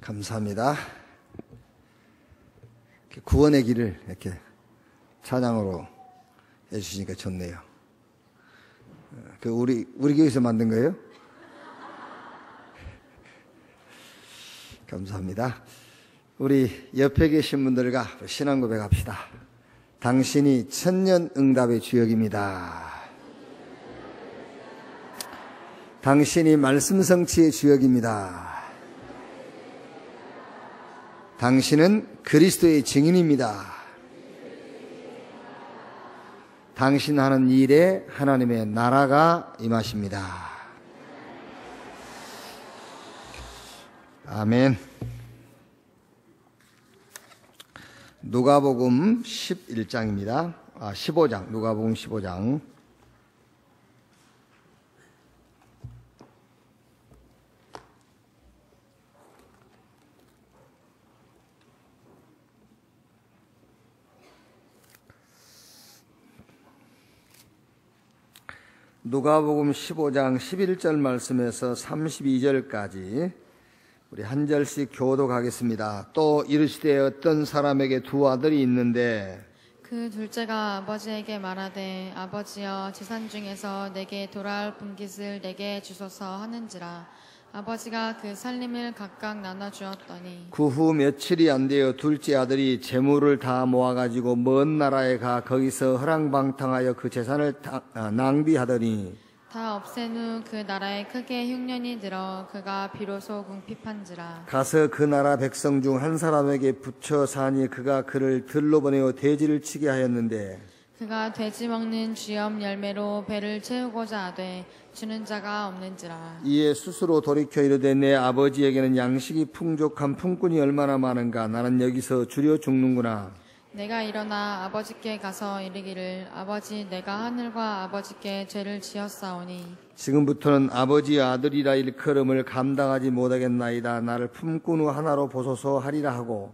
감사합니다. 구원의 길을 이렇게 찬양으로 해주시니까 좋네요. 우리 교회에서 만든 거예요? 감사합니다. 우리 옆에 계신 분들과 신앙 고백합시다. 당신이 천년 응답의 주역입니다. 당신이 말씀 성취의 주역입니다. 당신은 그리스도의 증인입니다. 당신 하는 일에 하나님의 나라가 임하십니다. 아멘. 누가복음 11장입니다. 15장, 누가복음 15장. 누가복음 15장 11절 말씀에서 32절까지 우리 한 절씩 교독하겠습니다. 또 이르시되 어떤 사람에게 두 아들이 있는데 그 둘째가 아버지에게 말하되 아버지여 재산 중에서 내게 돌아올 분깃을 내게 주소서 하는지라. 아버지가 그 살림을 각각 나눠주었더니 그 후 며칠이 안 되어 둘째 아들이 재물을 다 모아가지고 먼 나라에 가 거기서 허랑방탕하여 그 재산을 낭비하더니 다 없앤 후 그 나라에 크게 흉년이 들어 그가 비로소 궁핍한지라. 가서 그 나라 백성 중 한 사람에게 붙여 사니 그가 그를 들로 보내어 돼지를 치게 하였는데 그가 돼지 먹는 쥐염 열매로 배를 채우고자 하되 주는 자가 없는지라. 이에 스스로 돌이켜 이르되 내 아버지에게는 양식이 풍족한 품꾼이 얼마나 많은가. 나는 여기서 주려 죽는구나. 내가 일어나 아버지께 가서 이르기를 아버지 내가 하늘과 아버지께 죄를 지었사오니 지금부터는 아버지의 아들이라 일컬음을 감당하지 못하겠나이다. 나를 품꾼 후 하나로 보소서 하리라 하고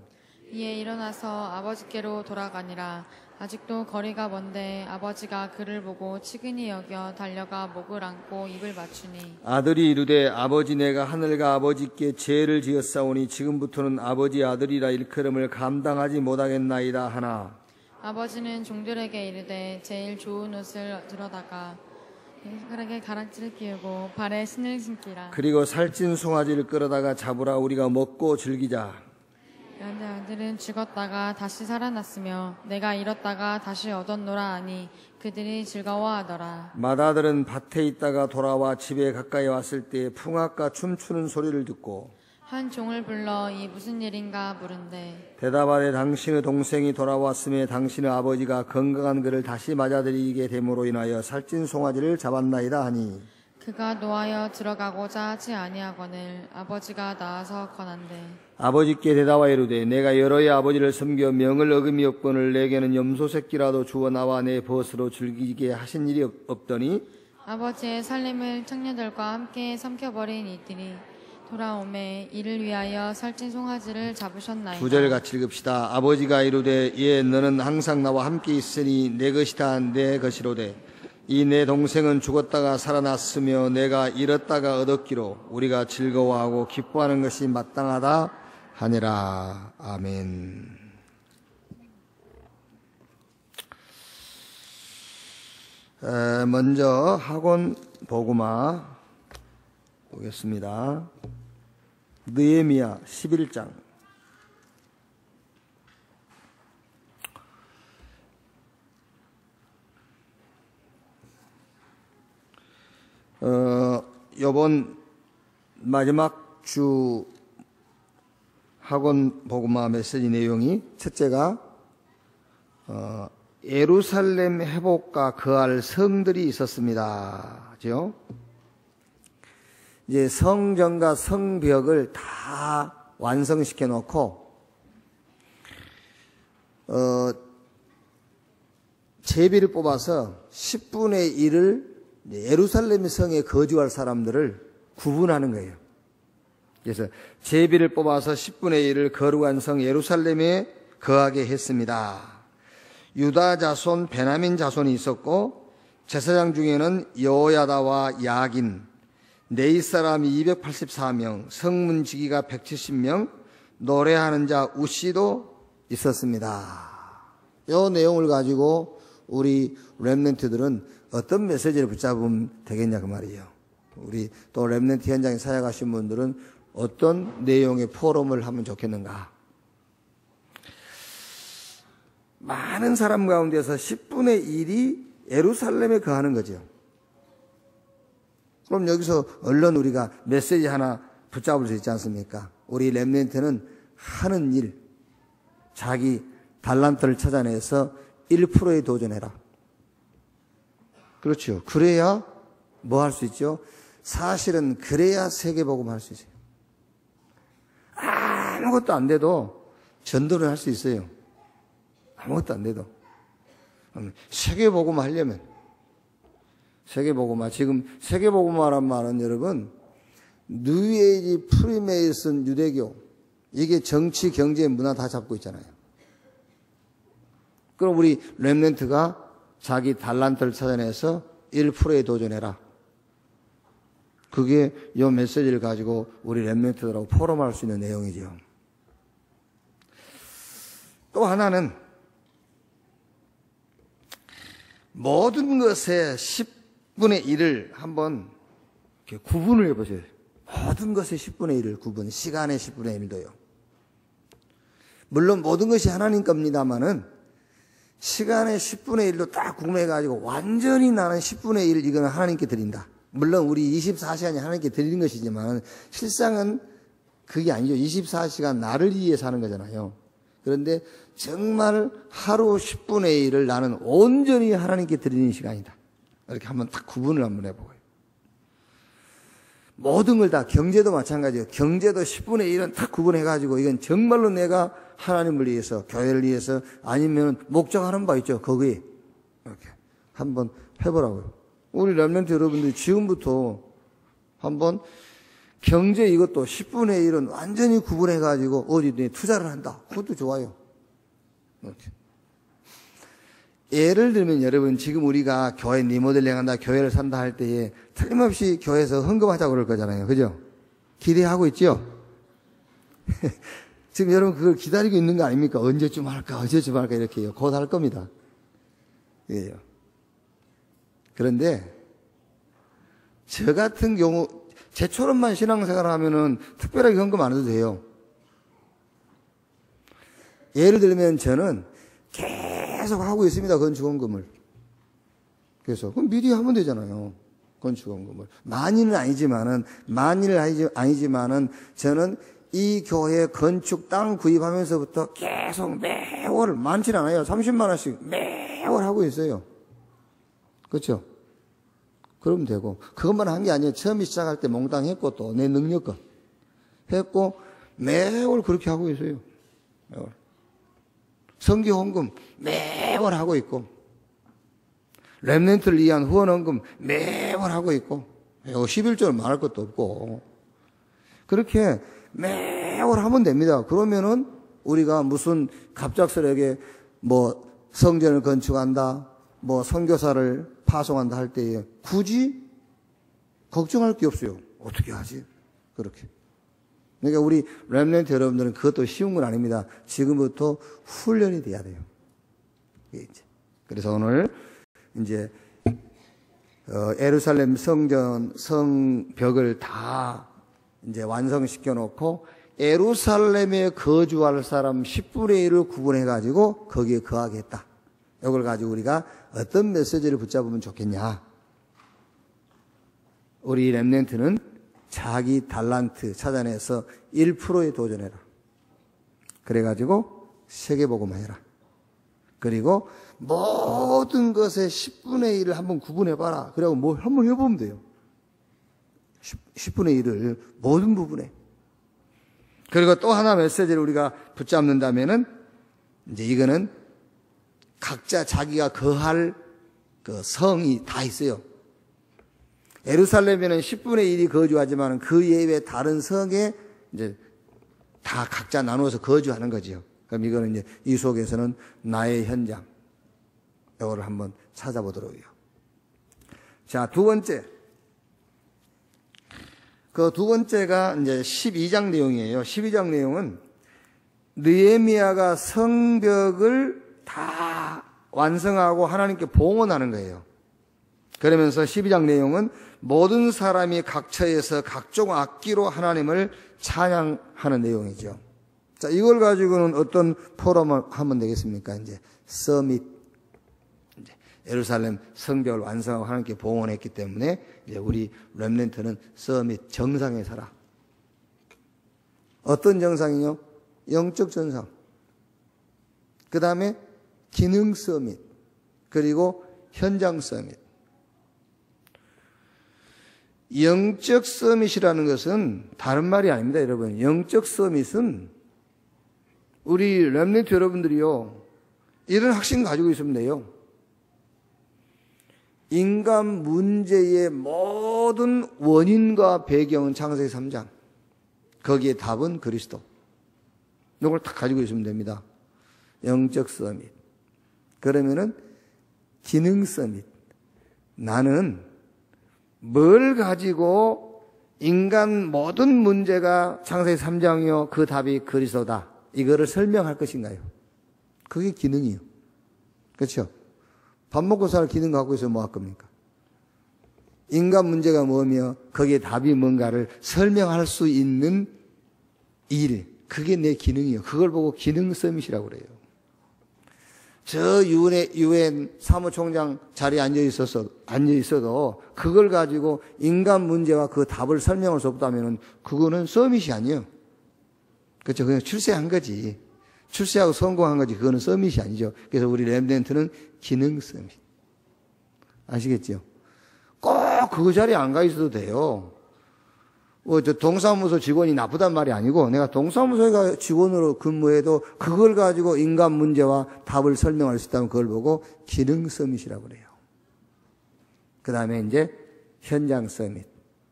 이에 일어나서 아버지께로 돌아가니라. 아직도 거리가 먼데 아버지가 그를 보고 치근히 여겨 달려가 목을 안고 입을 맞추니 아들이 이르되 아버지 내가 하늘과 아버지께 죄를 지었사오니 지금부터는 아버지의 아들이라 일컬음을 감당하지 못하겠나이다 하나 아버지는 종들에게 이르되 제일 좋은 옷을 들어다가 손가락에 가락지를 끼우고 발에 신을 신기라. 그리고 살찐 송아지를 끌어다가 잡으라. 우리가 먹고 즐기자. 아들은 죽었다가 다시 살아났으며 내가 잃었다가 다시 얻었노라 하니 그들이 즐거워하더라. 맏아들은 밭에 있다가 돌아와 집에 가까이 왔을 때 풍악과 춤추는 소리를 듣고 한 종을 불러 이 무슨 일인가 물은데 대답하되 당신의 동생이 돌아왔음에 당신의 아버지가 건강한 그를 다시 맞아들이게 됨으로 인하여 살찐 송아지를 잡았나이다 하니 그가 노하여 들어가고자 하지 아니하거늘 아버지가 나와서 권한대. 아버지께 대답하여 이르되 내가 여러의 아버지를 섬겨 명을 어금이었거늘 내게는 염소 새끼라도 주어 나와 내 벗으로 즐기게 하신 일이 없더니 아버지의 살림을 청년들과 함께 삼켜버린 이들이 돌아오매 이를 위하여 살찐 송아지를 잡으셨나이다. 9절 같이 읽읍시다. 아버지가 이르되 예 너는 항상 나와 함께 있으니 내 것이다 내 것이로되 이 내 동생은 죽었다가 살아났으며 내가 잃었다가 얻었기로 우리가 즐거워하고 기뻐하는 것이 마땅하다 하니라. 아멘. 먼저 학원 복음화 보겠습니다. 느헤미야 11장. 요번 마지막 주 학원 복음화 메시지 내용이 첫째가 예루살렘 회복과 거할 성들이 있었습니다. 그죠? 이제 성전과 성벽을 다 완성시켜 놓고 제비를 뽑아서 10분의 1을 예루살렘 성에 거주할 사람들을 구분하는 거예요. 그래서 제비를 뽑아서 10분의 1을 거룩한 성 예루살렘에 거하게 했습니다. 유다 자손, 베냐민 자손이 있었고 제사장 중에는 여호야다와 야긴, 네이 사람이 284명, 성문지기가 170명, 노래하는 자 우씨도 있었습니다. 이 내용을 가지고 우리 렘넌트들은 어떤 메시지를 붙잡으면 되겠냐 그 말이에요. 우리 또 렘넌트 현장에 사역하신 분들은 어떤 내용의 포럼을 하면 좋겠는가. 많은 사람 가운데서 10분의 1이 예루살렘에 거하는 거죠. 그럼 여기서 얼른 우리가 메시지 하나 붙잡을 수 있지 않습니까? 우리 렘넌트는 하는 일, 자기 달란트를 찾아내서 1%에 도전해라. 그렇죠. 그래야 뭐 할 수 있죠? 사실은 그래야 세계복음 할 수 있어요. 아무것도 안 돼도 전도를 할 수 있어요. 아무것도 안 돼도. 세계복음 하려면, 세계복음화. 지금 세계복음화란 말은 여러분, 뉴에이지, 프리메이슨, 유대교, 이게 정치, 경제, 문화 다 잡고 있잖아요. 그럼 우리 렘넌트가 자기 달란트를 찾아내서 1%에 도전해라. 그게 이 메시지를 가지고 우리 렘넌트들하고 포럼할 수 있는 내용이죠. 또 하나는 모든 것의 10분의 1을 한번 이렇게 구분을 해보세요. 모든 것의 10분의 1을 구분, 시간의 10분의 1도요. 물론 모든 것이 하나님 겁니다만은 시간의 10분의 1로 딱 구분해가지고 완전히 나는 10분의 1 이거는 하나님께 드린다. 물론 우리 24시간이 하나님께 드리는 것이지만 실상은 그게 아니죠. 24시간 나를 위해 사는 거잖아요. 그런데 정말 하루 10분의 1을 나는 온전히 하나님께 드리는 시간이다. 이렇게 한번 딱 구분을 한번 해보고요. 모든 걸 다, 경제도 마찬가지예요. 경제도 10분의 1은 딱 구분해가지고 이건 정말로 내가 하나님을 위해서, 교회를 위해서, 아니면 목적하는 바 있죠. 거기에 이렇게 한번 해보라고요. 우리 렘넌트 여러분들이 지금부터 한번 경제 이것도 10분의 1은 완전히 구분해가지고 어디에 투자를 한다. 그것도 좋아요. 이렇게. 예를 들면 여러분 지금 우리가 교회 리모델링 한다, 교회를 산다 할 때에 틀림없이 교회에서 헌금하자고 그럴 거잖아요. 그죠? 기대하고 있죠? 지금 여러분 그걸 기다리고 있는 거 아닙니까? 언제쯤 할까, 언제쯤 할까 이렇게요. 곧 할 겁니다. 예. 그런데 저 같은 경우 제처럼만 신앙생활을 하면은 특별하게 헌금 안 해도 돼요. 예를 들면 저는 계속 하고 있습니다. 건축헌금을. 그래서 그럼 미리 하면 되잖아요. 건축헌금을. 많이는 아니지만은 저는 이 교회 건축 땅 구입하면서부터 계속 매월 많지는 않아요. 30만 원씩 매월 하고 있어요. 그렇죠? 그러면 되고 그것만 한 게 아니에요. 처음에 시작할 때 몽땅 했고 또 내 능력껏 했고 매월 그렇게 하고 있어요. 매월. 선교헌금 매월 하고 있고 렘넌트를 위한 후원헌금 매월 하고 있고 11조를 말할 것도 없고 그렇게 매월 하면 됩니다. 그러면은 우리가 무슨 갑작스럽게 뭐 성전을 건축한다, 뭐 선교사를 파송한다 할 때에 굳이 걱정할 게 없어요. 어떻게 하지? 그렇게. 그러니까 우리 렘넌트 여러분들은 그것도 쉬운 건 아닙니다. 지금부터 훈련이 돼야 돼요. 그래서 오늘 이제 예루살렘 성벽을 다 이제 완성시켜 놓고 예루살렘에 거주할 사람 10분의 1을 구분해 가지고 거기에 거하겠다. 이걸 가지고 우리가 어떤 메시지를 붙잡으면 좋겠냐? 우리 렘넌트는 자기 달란트 찾아내서 1%에 도전해라. 그래가지고 세계복음화해라. 그리고 모든 것의 10분의 1을 한번 구분해봐라. 그리고 뭐 한번 해보면 돼요. 10분의 1을 모든 부분에. 그리고 또 하나 메시지를 우리가 붙잡는다면은 이제 이거는 각자 자기가 거할 그 성이 다 있어요. 예루살렘에는 10분의 1이 거주하지만 그 예외 다른 성에 이제 다 각자 나누어서 거주하는 거죠. 그럼 이거는 이제 이 속에서는 나의 현장. 이거를 한번 찾아보도록 해요. 자, 두 번째. 그 두 번째가 이제 12장 내용이에요. 12장 내용은 느헤미야가 성벽을 다 완성하고 하나님께 봉헌하는 거예요. 그러면서 12장 내용은 모든 사람이 각처에서 각종 악기로 하나님을 찬양하는 내용이죠. 자, 이걸 가지고는 어떤 포럼을 하면 되겠습니까? 이제 서밋, 이제 예루살렘 성벽을 완성하고 하나님께 봉헌했기 때문에 이제 우리 렘넌트는 서밋 정상에 살아. 어떤 정상이요? 영적 정상. 그 다음에 기능 서밋, 그리고 현장 서밋. 영적 서밋이라는 것은 다른 말이 아닙니다, 여러분. 영적 서밋은 우리 렘넌트 여러분들이요, 이런 확신 가지고 있으면 돼요. 인간 문제의 모든 원인과 배경은 창세기 3장. 거기에 답은 그리스도. 이걸 다 가지고 있으면 됩니다. 영적 서밋. 그러면은 기능 서밋. 나는 뭘 가지고 인간 모든 문제가 창세기 3장이요, 그 답이 그리스도다, 이거를 설명할 것인가요? 그게 기능이요. 그렇죠? 밥 먹고 살 기능 갖고 있으면 뭐 할 겁니까? 인간 문제가 뭐며 거기에 답이 뭔가를 설명할 수 있는 일, 그게 내 기능이요. 그걸 보고 기능 서밋이라고 그래요. 저 유엔 사무총장 자리에 앉아 있어도 그걸 가지고 인간 문제와 그 답을 설명할 수 없다면은 그거는 서밋이 아니에요. 그렇죠? 그냥 출세한 거지. 출세하고 성공한 거지. 그거는 서밋이 아니죠. 그래서 우리 렘넌트는 기능 서밋. 아시겠죠? 꼭 그 자리에 안 가 있어도 돼요. 저 동사무소 직원이 나쁘단 말이 아니고, 내가 동사무소에 직원으로 근무해도 그걸 가지고 인간 문제와 답을 설명할 수 있다면 그걸 보고 기능 서밋이라고 그래요. 그 다음에 이제 현장 서밋.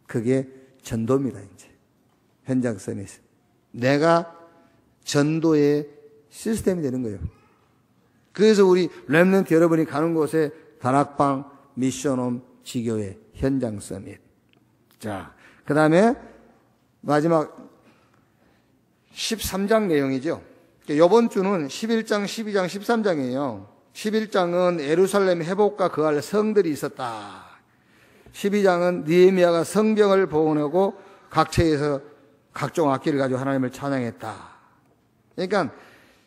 그게 전도입니다, 이제. 현장 서밋. 내가 전도의 시스템이 되는 거예요. 그래서 우리 렘넌트 여러분이 가는 곳에 다락방, 미션홈, 지교회, 현장 서밋. 자, 그 다음에 마지막 13장 내용이죠. 이번 주는 11장, 12장, 13장이에요. 11장은 예루살렘 회복과 그 안에 성들이 있었다. 12장은 느헤미야가 성벽을 봉헌하고 각처에서 각종 악기를 가지고 하나님을 찬양했다. 그러니까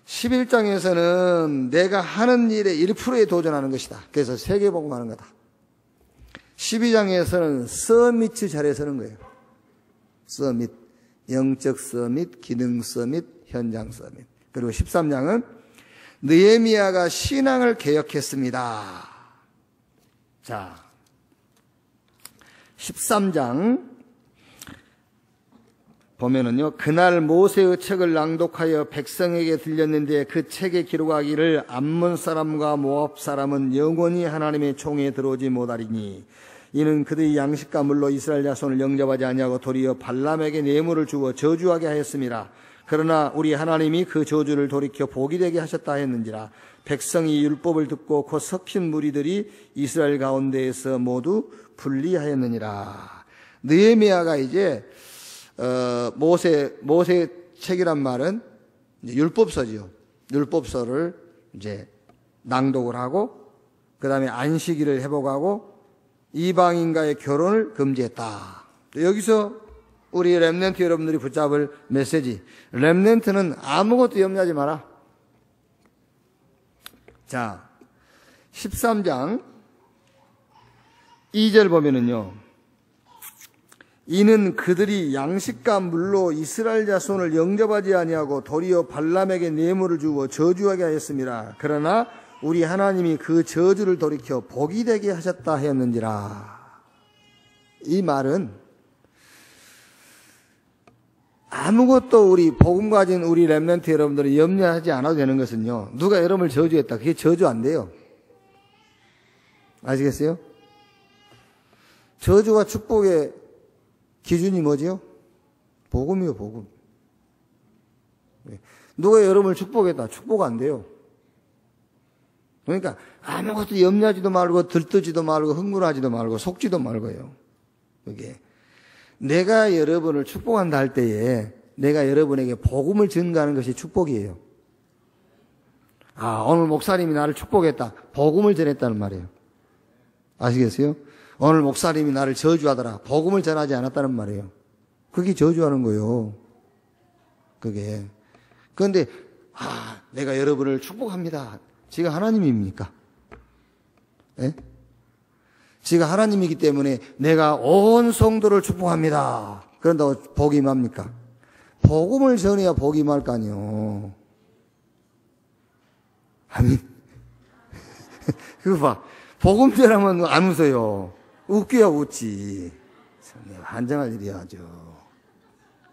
11장에서는 내가 하는 일의 1%에 도전하는 것이다. 그래서 세계복음하는 거다. 12장에서는 서밋 자리에 서는 거예요. 서밋, 영적 서밋, 기능 서밋, 현장 서밋. 그리고 13장은 느헤미야가 신앙을 개혁했습니다. 자, 13장 보면은요, 그날 모세의 책을 낭독하여 백성에게 들렸는데 그 책에 기록하기를 암몬 사람과 모압 사람은 영원히 하나님의 총에 들어오지 못하리니 이는 그들이 양식과 물로 이스라엘 자손을 영접하지 아니하고 도리어 발람에게 뇌물을 주어 저주하게 하였습니다. 그러나 우리 하나님이 그 저주를 돌이켜 복이 되게 하셨다 했는지라. 백성이 율법을 듣고 곧 섞인 무리들이 이스라엘 가운데에서 모두 분리하였느니라. 느헤미야가 이제 모세 책이란 말은 율법서지요. 율법서를 이제 낭독을 하고, 그 다음에 안식일을 회복하고, 이방인과의 결혼을 금지했다. 여기서 우리 렘넌트 여러분들이 붙잡을 메시지. 렘넌트는 아무것도 염려하지 마라. 자, 13장 2절 보면은요, 이는 그들이 양식과 물로 이스라엘 자손을 영접하지 아니하고 도리어 발람에게 뇌물을 주고 저주하게 하였습니다. 그러나 우리 하나님이 그 저주를 돌이켜 복이 되게 하셨다 하였는지라. 이 말은 아무것도 우리 복음 가진 우리 렘넌트 여러분들이 염려하지 않아도 되는 것은요, 누가 여러분을 저주했다, 그게 저주 안 돼요. 아시겠어요? 저주와 축복의 기준이 뭐지요? 복음이요, 복음. 누가 여러분을 축복했다, 축복 안 돼요. 그러니까 아무것도 염려하지도 말고 들뜨지도 말고 흥분하지도 말고 속지도 말고요. 그게 내가 여러분을 축복한다 할 때에 내가 여러분에게 복음을 전가하는 것이 축복이에요. 아, 오늘 목사님이 나를 축복했다. 복음을 전했다는 말이에요. 아시겠어요? 오늘 목사님이 나를 저주하더라. 복음을 전하지 않았다는 말이에요. 그게 저주하는 거예요. 그게. 그런데 내가 여러분을 축복합니다. 지가 하나님입니까? 예? 지가 하나님이기 때문에 내가 온 성도를 축복합니다. 그런다고 복이 임합니까? 복음을 전해야 복이 임할 거 아니에요. 아멘. 그거 봐. 복음 전하면 안 웃어요. 웃겨야 웃지. 환장할 일이야, 아주.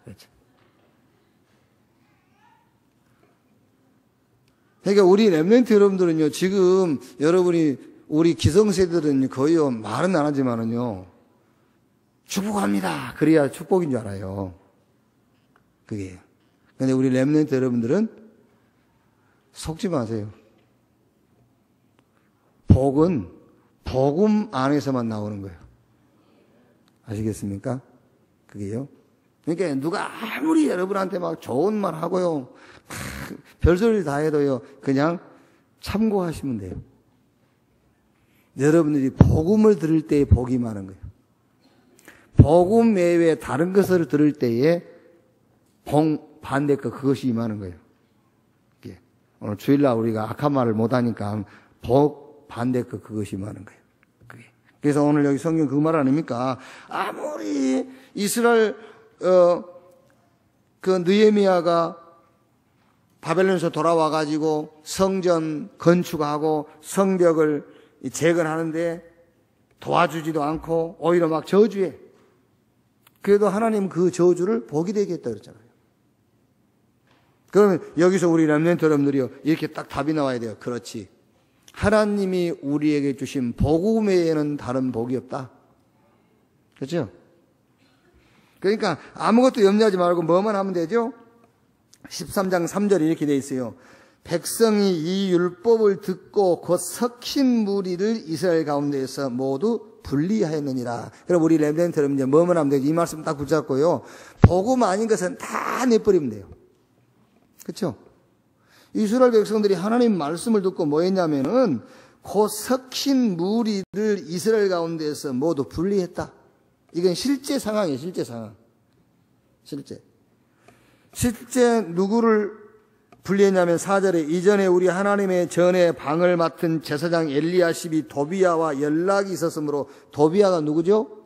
그렇죠. 그러니까 우리 렘넌트 여러분들은요, 지금 여러분이, 우리 기성세대들은 거의 말은 안 하지만은요, 축복합니다. 그래야 축복인 줄 알아요. 그게. 근데 우리 렘넌트 여러분들은 속지 마세요. 복은 복음 안에서만 나오는 거예요. 아시겠습니까? 그게요. 그러니까 누가 아무리 여러분한테 막 좋은 말 하고요, 별소리를 다 해도요, 그냥 참고하시면 돼요. 여러분들이 복음을 들을 때에 복이 많은 거예요. 복음 외에 다른 것을 들을 때에 반대 거 그것이 임하는 거예요. 오늘 주일날 우리가 악한 말을 못하니까 반대 거 그것이 임하는 거예요. 그게. 그래서 오늘 여기 성경 그 말 아닙니까? 아무리 이스라엘 그 느헤미야가 바벨론에서 돌아와가지고 성전 건축하고 성벽을 재건하는데 도와주지도 않고 오히려 막 저주해. 그래도 하나님 그 저주를 복이 되게 했다 그랬잖아요. 그러면 여기서 우리 렘넌트 여러분들이요, 이렇게 딱 답이 나와야 돼요. 그렇지. 하나님이 우리에게 주신 복음 외에는 다른 복이 없다. 그렇죠? 그러니까 아무것도 염려하지 말고 뭐만 하면 되죠? 13장 3절에 이렇게 돼 있어요. 백성이 이 율법을 듣고 곧 섞인 무리를 이스라엘 가운데에서 모두 분리하였느니라. 그럼 우리 렘넌트 여러분 이제 뭐만 하면 되죠? 이 말씀 딱 붙잡고요. 복음 아닌 것은 다 내버리면 돼요. 그렇죠? 이스라엘 백성들이 하나님 말씀을 듣고 뭐 했냐면은 곧 섞인 무리를 이스라엘 가운데에서 모두 분리했다. 이건 실제 상황이에요. 실제 상황. 실제 누구를 분리했냐면 4절에 이전에 우리 하나님의 전에 방을 맡은 제사장 엘리야십이 도비야와 연락이 있었으므로, 도비야가 누구죠?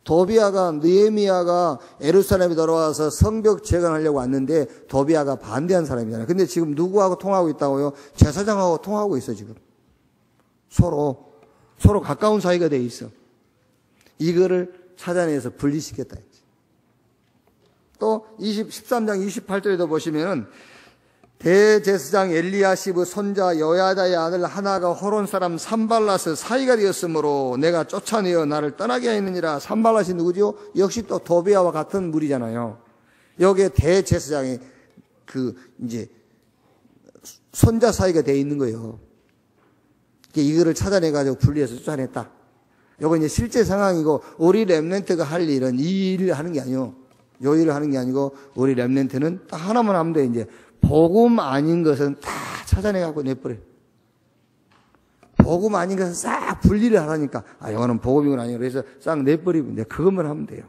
도비야가 느헤미야가 예루살렘에 돌아와서 성벽 재건하려고 왔는데 도비야가 반대한 사람이잖아요. 근데 지금 누구하고 통하고 있다고요? 제사장하고 통하고 있어 지금. 서로 가까운 사이가 돼 있어. 이거를 찾아내서 분리시켰다. 또 13장 28절에도 보시면은 대제사장 엘리야십의 손자 여야다의 아들 하나가 호론 사람 산발랏의 사이가 되었으므로 내가 쫓아내어 나를 떠나게 하였느니라. 산발랏이 누구죠? 역시 또 도비야와 같은 무리잖아요. 여기에 대제사장이 이제 손자 사이가 돼 있는 거예요. 이거를 찾아내가지고 분리해서 쫓아냈다. 이거 이제 실제 상황이고, 우리 렘넌트가 할 일은 이 일을 하는 게 아니요. 요 일을 하는 게 아니고, 우리 렘넌트는 딱 하나만 하면 돼. 이제 복음 아닌 것은 다 찾아내갖고 내버려. 복음 아닌 것은 싹 분리를 하라니까. 이거는 복음이건 아니고, 그래서 싹 내버리면 돼. 그것만 하면 돼요.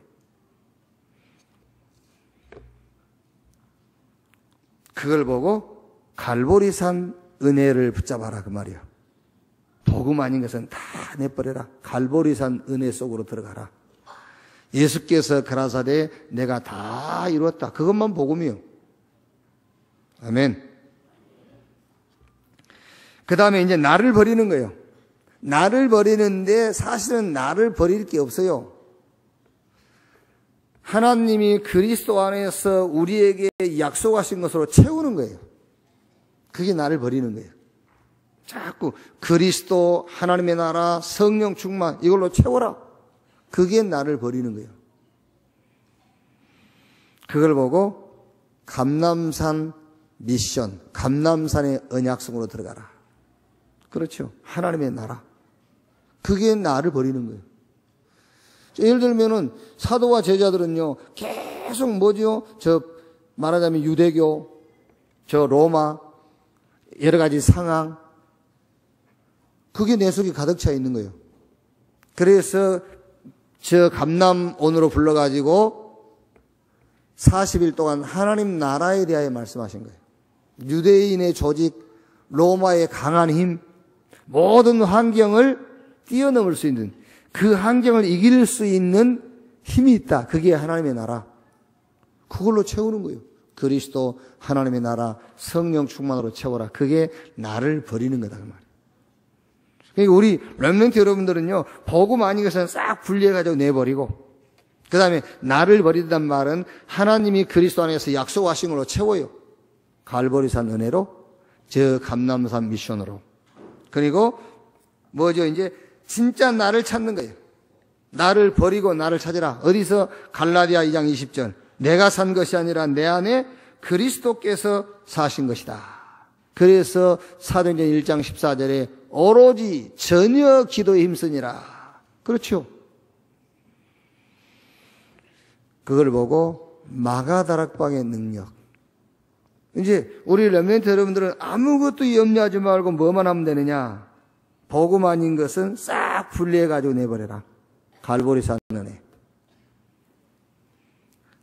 그걸 보고 갈보리산 은혜를 붙잡아라 그 말이야. 복음 아닌 것은 다 내버려라. 갈보리산 은혜 속으로 들어가라. 예수께서 가라사대 내가 다 이루었다. 그것만 복음이요. 아멘. 그 다음에 이제 나를 버리는 거예요. 나를 버리는데 사실은 나를 버릴 게 없어요. 하나님이 그리스도 안에서 우리에게 약속하신 것으로 채우는 거예요. 그게 나를 버리는 거예요. 자꾸 그리스도, 하나님의 나라, 성령 충만 이걸로 채워라. 그게 나를 버리는 거예요. 그걸 보고 감람산 미션, 감람산의 언약성으로 들어가라. 그렇죠. 하나님의 나라. 그게 나를 버리는 거예요. 예를 들면은 사도와 제자들은요, 계속 뭐죠? 말하자면 유대교, 저 로마, 여러 가지 상황, 그게 내 속에 가득 차 있는 거예요. 그래서 저 감람온으로 불러가지고 40일 동안 하나님 나라에 대하여 말씀하신 거예요. 유대인의 조직, 로마의 강한 힘, 모든 환경을 뛰어넘을 수 있는, 그 환경을 이길 수 있는 힘이 있다. 그게 하나님의 나라. 그걸로 채우는 거예요. 그리스도 하나님의 나라 성령 충만으로 채워라. 그게 나를 버리는 거다 그 말이에요. 그러니까 우리 렘넌트 여러분들은요, 복음 아닌 것은 싹 분리해가지고 내버리고, 그 다음에 나를 버리단 말은 하나님이 그리스도 안에서 약속하신 걸로 채워요. 갈보리산 은혜로, 저 감람산 미션으로. 그리고 뭐죠? 이제 진짜 나를 찾는 거예요. 나를 버리고 나를 찾으라. 어디서? 갈라디아 2장 20절. 내가 산 것이 아니라 내 안에 그리스도께서 사신 것이다. 그래서 사도행전 1장 14절에 오로지 전혀 기도에 힘쓰니라. 그렇죠. 그걸 보고 마가다락방의 능력. 이제 우리 렘넌트 여러분들은 아무것도 염려하지 말고 뭐만 하면 되느냐? 복음 아닌 것은 싹 분리해가지고 내버려라. 갈보리산 은혜.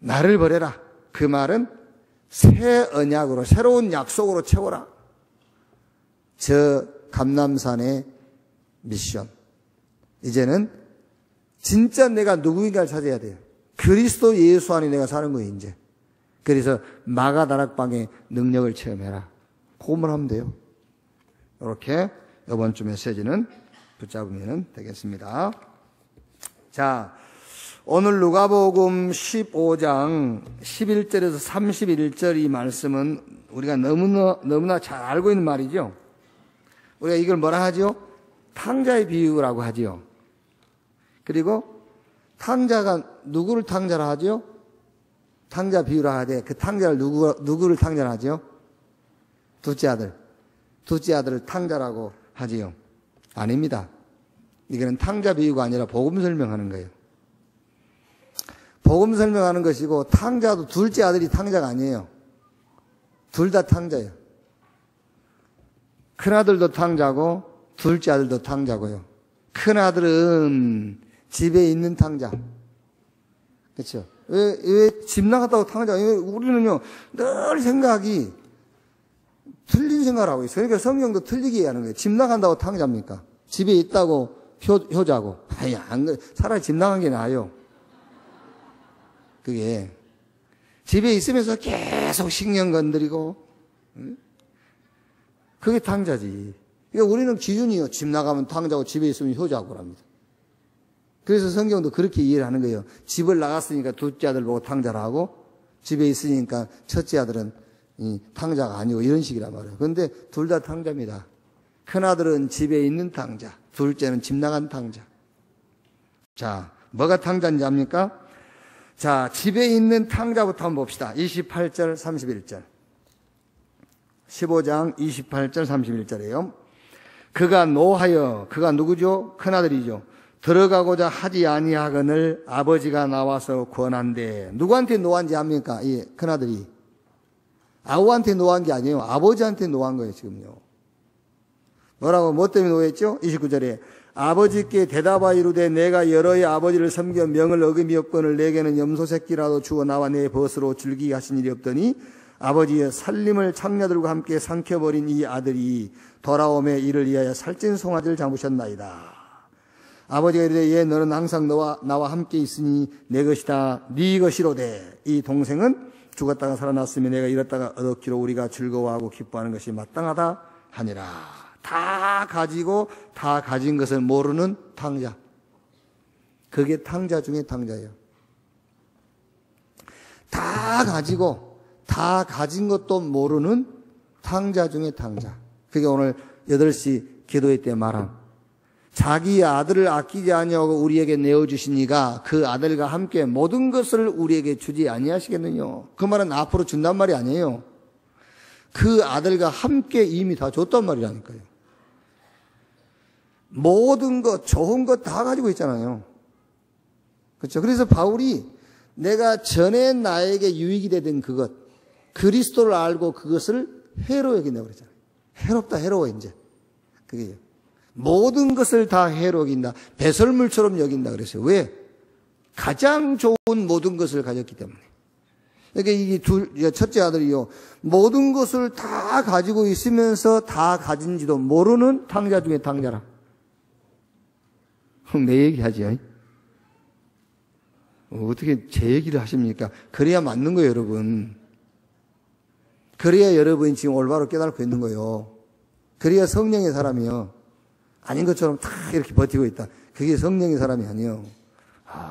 나를 버려라. 그 말은 새 언약으로, 새로운 약속으로 채워라. 저 감람산의 미션. 이제는 진짜 내가 누구인가를 찾아야 돼요. 그리스도 예수 안에 내가 사는 거예요, 이제. 그래서 마가다락방의 능력을 체험해라. 그것만 하면 돼요. 이렇게 이번 주 메시지는 붙잡으면 되겠습니다. 자, 오늘 누가복음 15장 11절에서 31절 이 말씀은 우리가 너무나 잘 알고 있는 말이죠. 우리가 이걸 뭐라 하죠? 탕자의 비유라고 하죠. 그리고 탕자가 누구를 탕자라 하죠? 탕자 비유라 하되 그 탕자를 누구를 탕자라 하죠? 둘째 아들을 탕자라고 하지요. 아닙니다. 이거는 탕자 비유가 아니라 복음 설명하는 거예요. 복음 설명하는 것이고, 탕자도 둘째 아들이 탕자가 아니에요. 둘 다 탕자예요. 큰아들도 탕자고 둘째 아들도 탕자고요. 큰아들은 집에 있는 탕자. 그렇죠? 왜 집 나갔다고 탕자? 우리는요 늘 생각이 틀린 생각을 하고 있어요. 그러니까 성경도 틀리게 하는 거예요. 집 나간다고 탕자입니까? 집에 있다고 효자고. 아니, 차라리 집 나간 게 나아요. 그게 집에 있으면서 계속 신경 건드리고, 그게 탕자지. 그러니까 우리는 기준이요. 집 나가면 탕자고 집에 있으면 효자고 합니다. 그래서 성경도 그렇게 이해를 하는 거예요. 집을 나갔으니까 둘째 아들 보고 탕자라 하고, 집에 있으니까 첫째 아들은 탕자가 아니고, 이런 식이란 말이에요. 그런데 둘 다 탕자입니다. 큰아들은 집에 있는 탕자, 둘째는 집 나간 탕자. 자, 뭐가 탕자인지 압니까? 자, 집에 있는 탕자부터 한번 봅시다. 28절, 31절. 15장 28절, 31절이에요. 그가 노하여, 그가 누구죠? 큰아들이죠. 들어가고자 하지 아니하거늘 아버지가 나와서 권한대. 누구한테 노한지 압니까? 이 큰아들이. 아우한테 노한 게 아니에요. 아버지한테 노한 거예요, 지금요. 뭐라고, 뭐 때문에 노했죠? 29절에. 아버지께 대답하여 이르되 내가 여러의 아버지를 섬겨 명을 어김이 없거늘 내게는 염소 새끼라도 주어 나와 내 벗으로 즐기게 하신 일이 없더니 아버지의 살림을 창녀들과 함께 삼켜버린 이 아들이 돌아오매 이를 위하여 살찐 송아지를 잡으셨나이다. 아버지가 이르되 예 너는 항상 나와 함께 있으니 내 것이다 네 것이로되 이 동생은 죽었다가 살아났으며 내가 잃었다가 얻었기로 우리가 즐거워하고 기뻐하는 것이 마땅하다 하니라. 다 가지고 다 가진 것을 모르는 탕자. 그게 탕자 중에 탕자예요. 다 가지고 다 가진 것도 모르는 탕자 중에 탕자. 그게 오늘 8시 기도회 때 말한 자기 아들을 아끼지 아니하고 우리에게 내어주시니가 그 아들과 함께 모든 것을 우리에게 주지 아니하시겠느냐. 그 말은 앞으로 준단 말이 아니에요. 그 아들과 함께 이미 다 줬단 말이라니까요. 모든 것, 좋은 것 다 가지고 있잖아요. 그렇죠? 그래서 바울이 내가 전에 나에게 유익이 되던 그것, 그리스도를 알고 그것을 해로 여긴다 그랬잖아요. 해롭다, 해로워, 이제. 그게 모든 것을 다 해로 여긴다. 배설물처럼 여긴다 그랬어요. 왜? 가장 좋은 모든 것을 가졌기 때문에. 그러니까 이 첫째 아들이요, 모든 것을 다 가지고 있으면서 다 가진지도 모르는 탕자 중에 탕자라. 내 얘기하지. 어떻게 제 얘기를 하십니까? 그래야 맞는 거예요, 여러분. 그래야 여러분이 지금 올바로 깨닫고 있는 거예요. 그래야 성령의 사람이요. 아닌 것처럼 다 이렇게 버티고 있다. 그게 성령의 사람이 아니에요.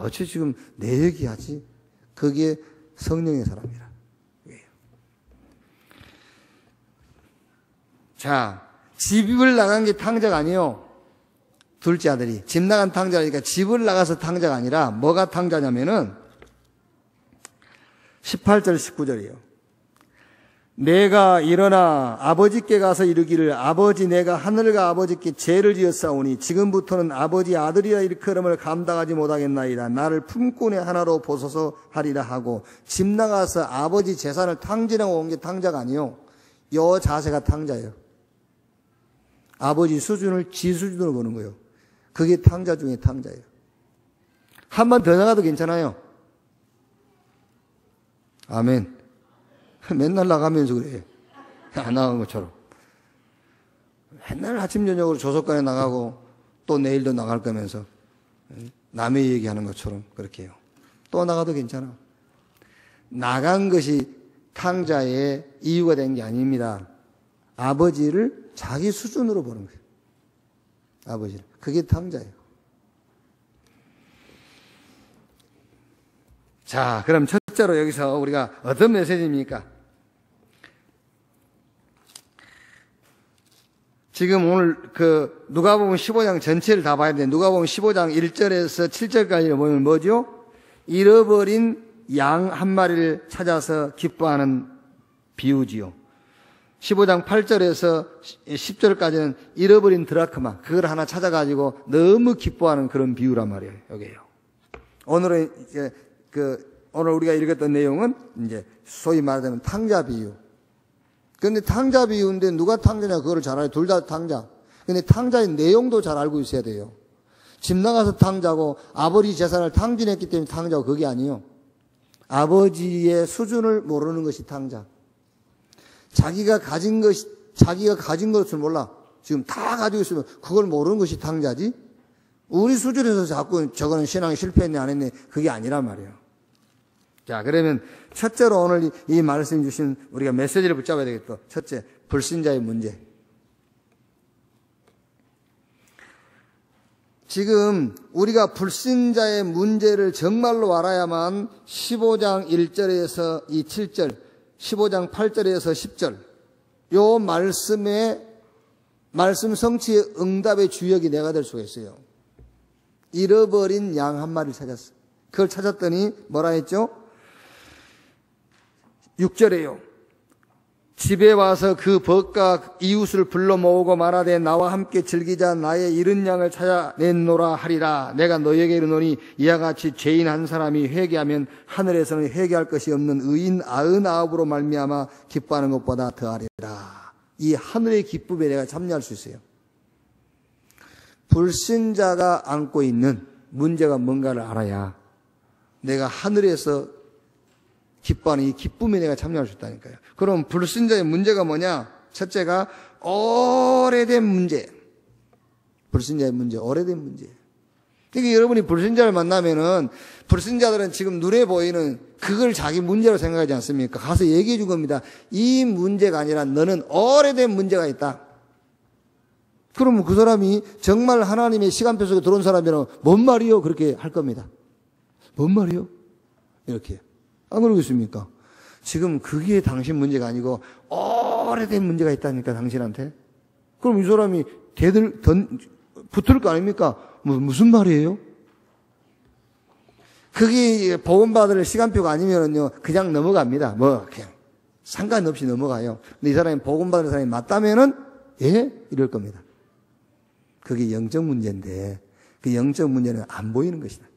어째 지금 내 얘기하지? 그게 성령의 사람이라. 자, 집을 나간 게 탕자가 아니에요. 둘째 아들이. 집 나간 탕자니까 집을 나가서 탕자가 아니라 뭐가 탕자냐면은 18절 19절이에요. 내가 일어나 아버지께 가서 이르기를 아버지 내가 하늘과 아버지께 죄를 지었사오니 지금부터는 아버지 아들이라 일컬음을 감당하지 못하겠나이다. 나를 품꾼의 하나로 보소서 하리라 하고 집 나가서 아버지 재산을 탕진하고 온 게 탕자가 아니에요. 요 자세가 탕자예요. 아버지 수준을 지 수준으로 보는 거예요. 그게 탕자 중에 탕자예요. 한 번 더 나가도 괜찮아요. 아멘. 맨날 나가면서 그래. 안 나간 것처럼. 맨날 아침 저녁으로 조석관에 나가고 또 내일도 나갈 거면서 남의 얘기하는 것처럼 그렇게 해요. 또 나가도 괜찮아. 나간 것이 탕자의 이유가 된 게 아닙니다. 아버지를 자기 수준으로 보는 거예요. 아버지를. 그게 탕자예요. 자, 그럼 첫째로 여기서 우리가 어떤 메시지입니까? 지금 오늘 누가복음 15장 전체를 다 봐야 되는데 누가복음 15장 1절에서 7절까지 보면 뭐죠? 잃어버린 양 한 마리를 찾아서 기뻐하는 비유지요. 15장 8절에서 10절까지는 잃어버린 드라크마, 그걸 하나 찾아가지고 너무 기뻐하는 그런 비유란 말이에요. 여기에요. 오늘은 이제 오늘 우리가 읽었던 내용은 이제 소위 말하자면 탕자 비유. 근데 탕자 비유인데 누가 탕자냐 그거를 잘 알아요. 둘 다 탕자. 근데 탕자의 내용도 잘 알고 있어야 돼요. 집 나가서 탕자고 아버지 재산을 탕진했기 때문에 탕자고 그게 아니에요. 아버지의 수준을 모르는 것이 탕자. 자기가 가진 것을 몰라. 지금 다 가지고 있으면 그걸 모르는 것이 탕자지. 우리 수준에서 자꾸 저거는 신앙이 실패했네 안 했네 그게 아니란 말이에요. 자, 그러면 첫째로 오늘 이 말씀 주신 우리가 메시지를 붙잡아야 되겠다. 첫째, 불신자의 문제. 지금 우리가 불신자의 문제를 정말로 알아야만 15장 1절에서 이 7절, 15장 8절에서 10절 요 말씀 성취의 응답의 주역이 내가 될 수가 있어요. 잃어버린 양 한 마리를 찾았어. 그걸 찾았더니 뭐라 했죠? 6절에요. 집에 와서 그 벗과 이웃을 불러 모으고 말하되 나와 함께 즐기자. 나의 잃은 양을 찾아냈노라 하리라. 내가 너에게 이르노니 이와 같이 죄인 한 사람이 회개하면 하늘에서는 회개할 것이 없는 의인 99으로 말미암아 기뻐하는 것보다 더하리라. 이 하늘의 기쁨에 내가 참여할 수 있어요. 불신자가 안고 있는 문제가 뭔가를 알아야 내가 하늘에서 기뻐하는 이 기쁨에 내가 참여할 수 있다니까요. 그럼 불신자의 문제가 뭐냐? 첫째가 오래된 문제. 불신자의 문제, 오래된 문제. 그러니까 여러분이 불신자를 만나면은 불신자들은 지금 눈에 보이는 그걸 자기 문제로 생각하지 않습니까? 가서 얘기해 준 겁니다. 이 문제가 아니라 너는 오래된 문제가 있다. 그러면 그 사람이 정말 하나님의 시간표 속에 들어온 사람이라면 뭔 말이요? 그렇게 할 겁니다. 뭔 말이요? 이렇게. 안 그러겠습니까? 지금 그게 당신 문제가 아니고 오래된 문제가 있다니까 당신한테. 그럼 이 사람이 붙을 거 아닙니까? 무슨 말이에요? 그게 복음받을 시간표가 아니면요 그냥 넘어갑니다. 그냥 상관없이 넘어가요. 근데 이 사람이 복음받을 사람이 맞다면은 이럴 겁니다. 그게 영적 문제인데 그 영적 문제는 안 보이는 것이다.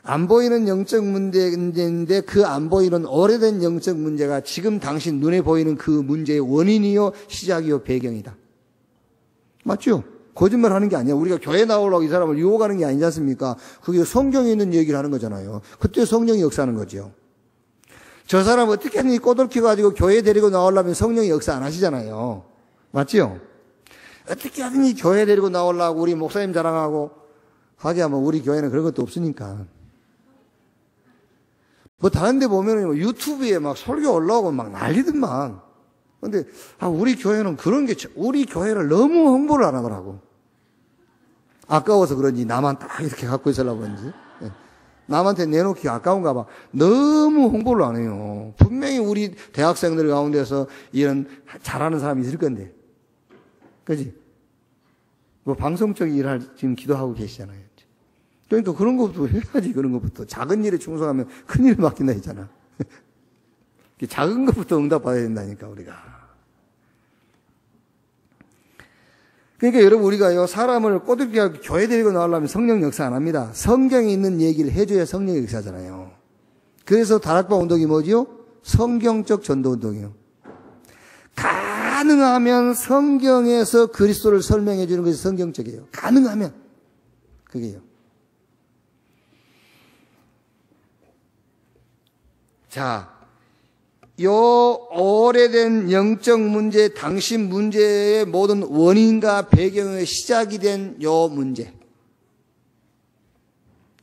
안 보이는 영적 문제인데 그 안 보이는 오래된 영적 문제가 지금 당신 눈에 보이는 그 문제의 원인이요, 시작이요, 배경이다. 맞죠? 거짓말 하는 게 아니야. 우리가 교회 나오려고 이 사람을 유혹하는 게 아니지 않습니까? 그게 성경에 있는 얘기를 하는 거잖아요. 그때 성령이 역사하는 거죠. 저 사람 어떻게든 꼬들켜가지고 교회 데리고 나오려면 성령이 역사 안 하시잖아요. 맞죠? 어떻게 하든지 교회 데리고 나오려고 우리 목사님 자랑하고 하지만 우리 교회는 그런 것도 없으니까. 뭐 다른 데 보면 유튜브에 막 설교 올라오고 막 난리더만. 근데 우리 교회는 그런 게, 우리 교회를 너무 홍보를 안 하더라고. 아까워서 그런지 나만 딱 이렇게 갖고 있으려고 그런지. 남한테 내놓기 아까운가 봐. 너무 홍보를 안 해요. 분명히 우리 대학생들 가운데서 이런 잘하는 사람이 있을 건데. 그지? 뭐 방송적 일할 지금 기도하고 계시잖아요. 그러니까 그런 것부터 해야지, 그런 것부터. 작은 일에 충성하면 큰 일을 맡긴다 했잖아. 작은 것부터 응답받아야 된다니까, 우리가. 그러니까 여러분, 우리가요, 사람을 꼬들게 교회 데리고 나오려면 성령 역사 안 합니다. 성경에 있는 얘기를 해줘야 성령 역사잖아요. 그래서 다락방 운동이 뭐죠? 성경적 전도 운동이요. 가능하면 성경에서 그리스도를 설명해 주는 것이 성경적이에요. 가능하면. 그게요. 자, 요 오래된 영적 문제, 당신 문제의 모든 원인과 배경의 시작이 된 요 문제.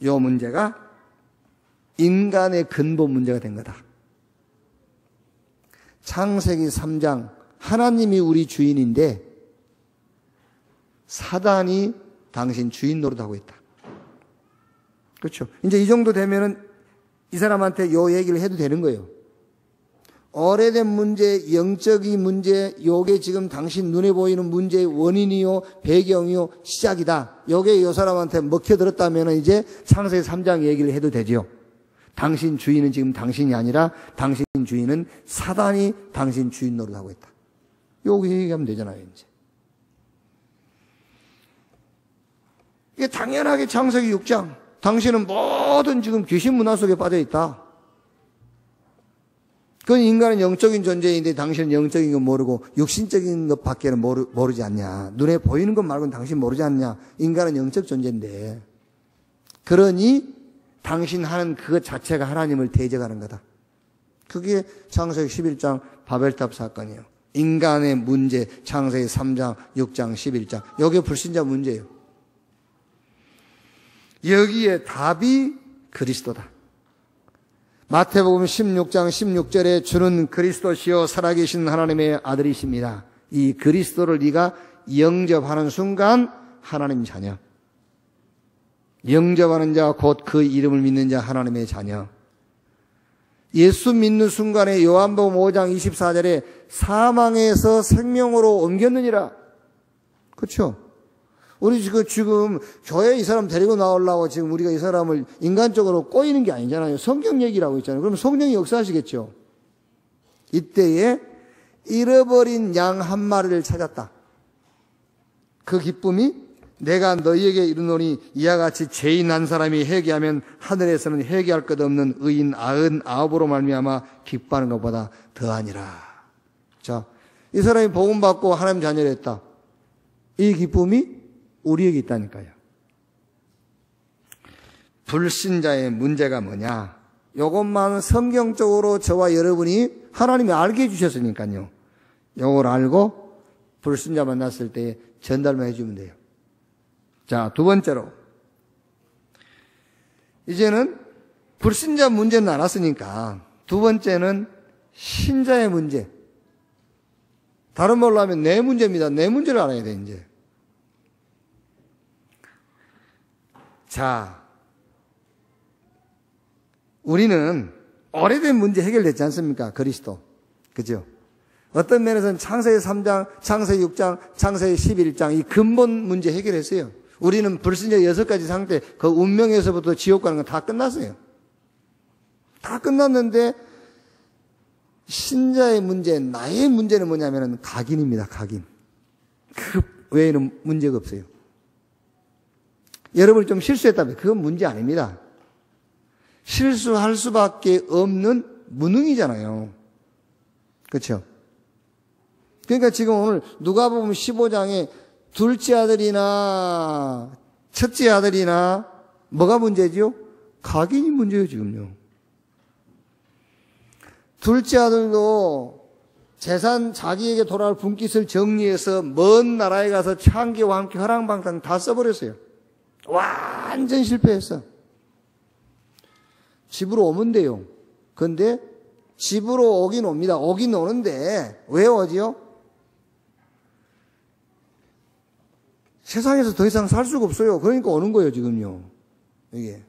요 문제가 인간의 근본 문제가 된 거다. 창세기 3장, 하나님이 우리 주인인데 사단이 당신 주인 노릇하고 있다. 그렇죠? 이제 이 정도 되면은 이 사람한테 요 얘기를 해도 되는 거예요. 오래된 문제, 영적인 문제, 요게 지금 당신 눈에 보이는 문제의 원인이요, 배경이요, 시작이다. 요게 요 사람한테 먹혀들었다면 이제 창세기 3장 얘기를 해도 되죠. 당신 주인은 지금 당신이 아니라 당신 주인은 사단이 당신 주인 노릇하고 있다. 요거 얘기하면 되잖아요, 이제. 이게 당연하게 창세기 6장. 당신은 모든 지금 귀신 문화 속에 빠져 있다. 그건 인간은 영적인 존재인데 당신은 영적인 건 모르고 육신적인 것밖에는 모르지 않냐. 눈에 보이는 것 말고는 당신 모르지 않냐. 인간은 영적 존재인데. 그러니 당신 하는 그것 자체가 하나님을 대적하는 거다. 그게 창세기 11장 바벨탑 사건이에요. 인간의 문제, 창세기 3장, 6장, 11장. 여기에 불신자 문제예요. 여기에 답이 그리스도다. 마태복음 16장 16절에 주는 그리스도시요 살아계신 하나님의 아들이십니다. 이 그리스도를 네가 영접하는 순간 하나님 자녀. 영접하는 자 곧 그 이름을 믿는 자 하나님의 자녀. 예수 믿는 순간에 요한복음 5장 24절에 사망에서 생명으로 옮겼느니라. 그렇죠? 우리 지금 교회 이 사람 데리고 나오려고 지금 우리가 이 사람을 인간적으로 꼬이는 게 아니잖아요. 성경 얘기라고 있잖아요. 그럼 성령이 역사하시겠죠. 이때에 잃어버린 양 한 마리를 찾았다. 그 기쁨이 내가 너희에게 이르노니 이와 같이 죄인 한 사람이 회개하면 하늘에서는 회개할 것 없는 의인 99으로 말미암아 기뻐하는 것보다 더하니라. 자, 이 사람이 복음 받고 하나님 자녀를 했다. 이 기쁨이 우리에게 있다니까요. 불신자의 문제가 뭐냐? 이것만 성경적으로 저와 여러분이 하나님이 알게 해주셨으니까요. 이걸 알고 불신자 만났을 때 전달만 해주면 돼요. 자, 두 번째로 이제는 불신자 문제는 알았으니까 두 번째는 신자의 문제. 다른 말로 하면 내 문제입니다. 내 문제를 알아야 돼 이제. 자, 우리는 오래된 문제 해결됐지 않습니까? 그리스도. 그죠? 어떤 면에서는 창세기 3장, 창세기 6장, 창세기 11장 이 근본 문제 해결했어요. 우리는 불신자 6가지 상태, 그 운명에서부터 지옥 가는 건 다 끝났어요. 다 끝났는데 신자의 문제, 나의 문제는 뭐냐면 각인입니다. 각인. 그 외에는 문제가 없어요. 여러분이 좀 실수했다면 그건 문제 아닙니다. 실수할 수밖에 없는 무능이잖아요. 그렇죠? 그러니까 지금 오늘 누가복음 15장에 둘째 아들이나 첫째 아들이나 뭐가 문제죠? 각인이 문제예요, 지금요. 둘째 아들도 재산 자기에게 돌아올 분깃을 정리해서 먼 나라에 가서 창기와 함께 허랑방탕 다 써버렸어요. 완전 실패했어. 집으로 오면 돼요. 근데 집으로 오긴 옵니다. 오긴 오는데 왜 오지요? 세상에서 더 이상 살 수가 없어요. 그러니까 오는 거예요, 지금요. 이게.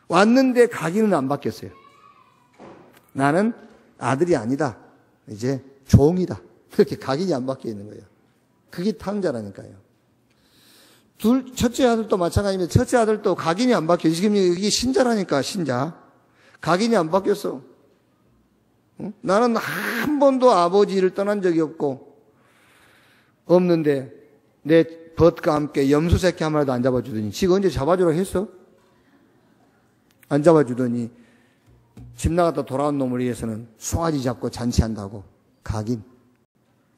왔는데 각인은 안 바뀌었어요. 나는 아들이 아니다. 이제 종이다. 그렇게 각인이 안 바뀌어 있는 거예요. 그게 탕자라니까요. 첫째 아들도 마찬가지입니다. 첫째 아들도 각인이 안 바뀌어. 지금 이게 신자라니까, 신자. 각인이 안 바뀌었어. 응? 나는 한 번도 아버지를 떠난 적이 없는데, 내 벗과 함께 염소 새끼 한 마리도 안 잡아주더니, 지가 언제 잡아주라고 했어? 안 잡아주더니, 집 나갔다 돌아온 놈을 위해서는 송아지 잡고 잔치한다고. 각인.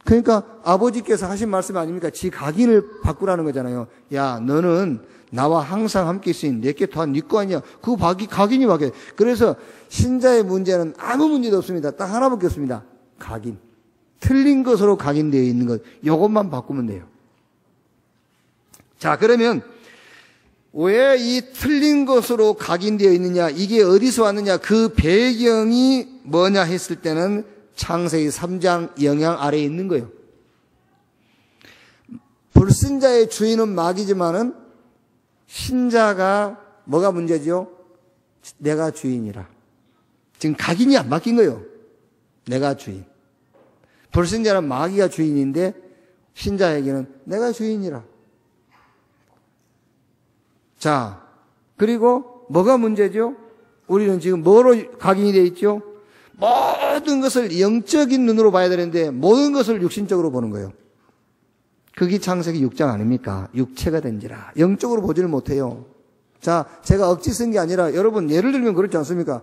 그러니까 아버지께서 하신 말씀 아닙니까? 지 각인을 바꾸라는 거잖아요. 야, 너는 나와 항상 함께 있으니 내게 더한 네 거 아니야. 그 각인이 바뀌어요. 그래서 신자의 문제는 아무 문제도 없습니다. 딱 하나밖에 없습니다. 각인. 틀린 것으로 각인되어 있는 것. 이것만 바꾸면 돼요. 자, 그러면 왜 이 틀린 것으로 각인되어 있느냐, 이게 어디서 왔느냐, 그 배경이 뭐냐 했을 때는 창세기 3장 영향 아래에 있는 거예요. 불신자의 주인은 마귀지만은 신자가 뭐가 문제죠? 내가 주인이라. 지금 각인이 안 바뀐 거예요. 내가 주인. 불신자는 마귀가 주인인데 신자에게는 내가 주인이라. 자, 그리고 뭐가 문제죠? 우리는 지금 뭐로 각인이 되어 있죠? 모든 것을 영적인 눈으로 봐야 되는데 모든 것을 육신적으로 보는 거예요. 그게 창세기 6장 아닙니까? 육체가 된지라. 영적으로 보지를 못해요. 자, 제가 억지 쓴 게 아니라 여러분 예를 들면 그렇지 않습니까?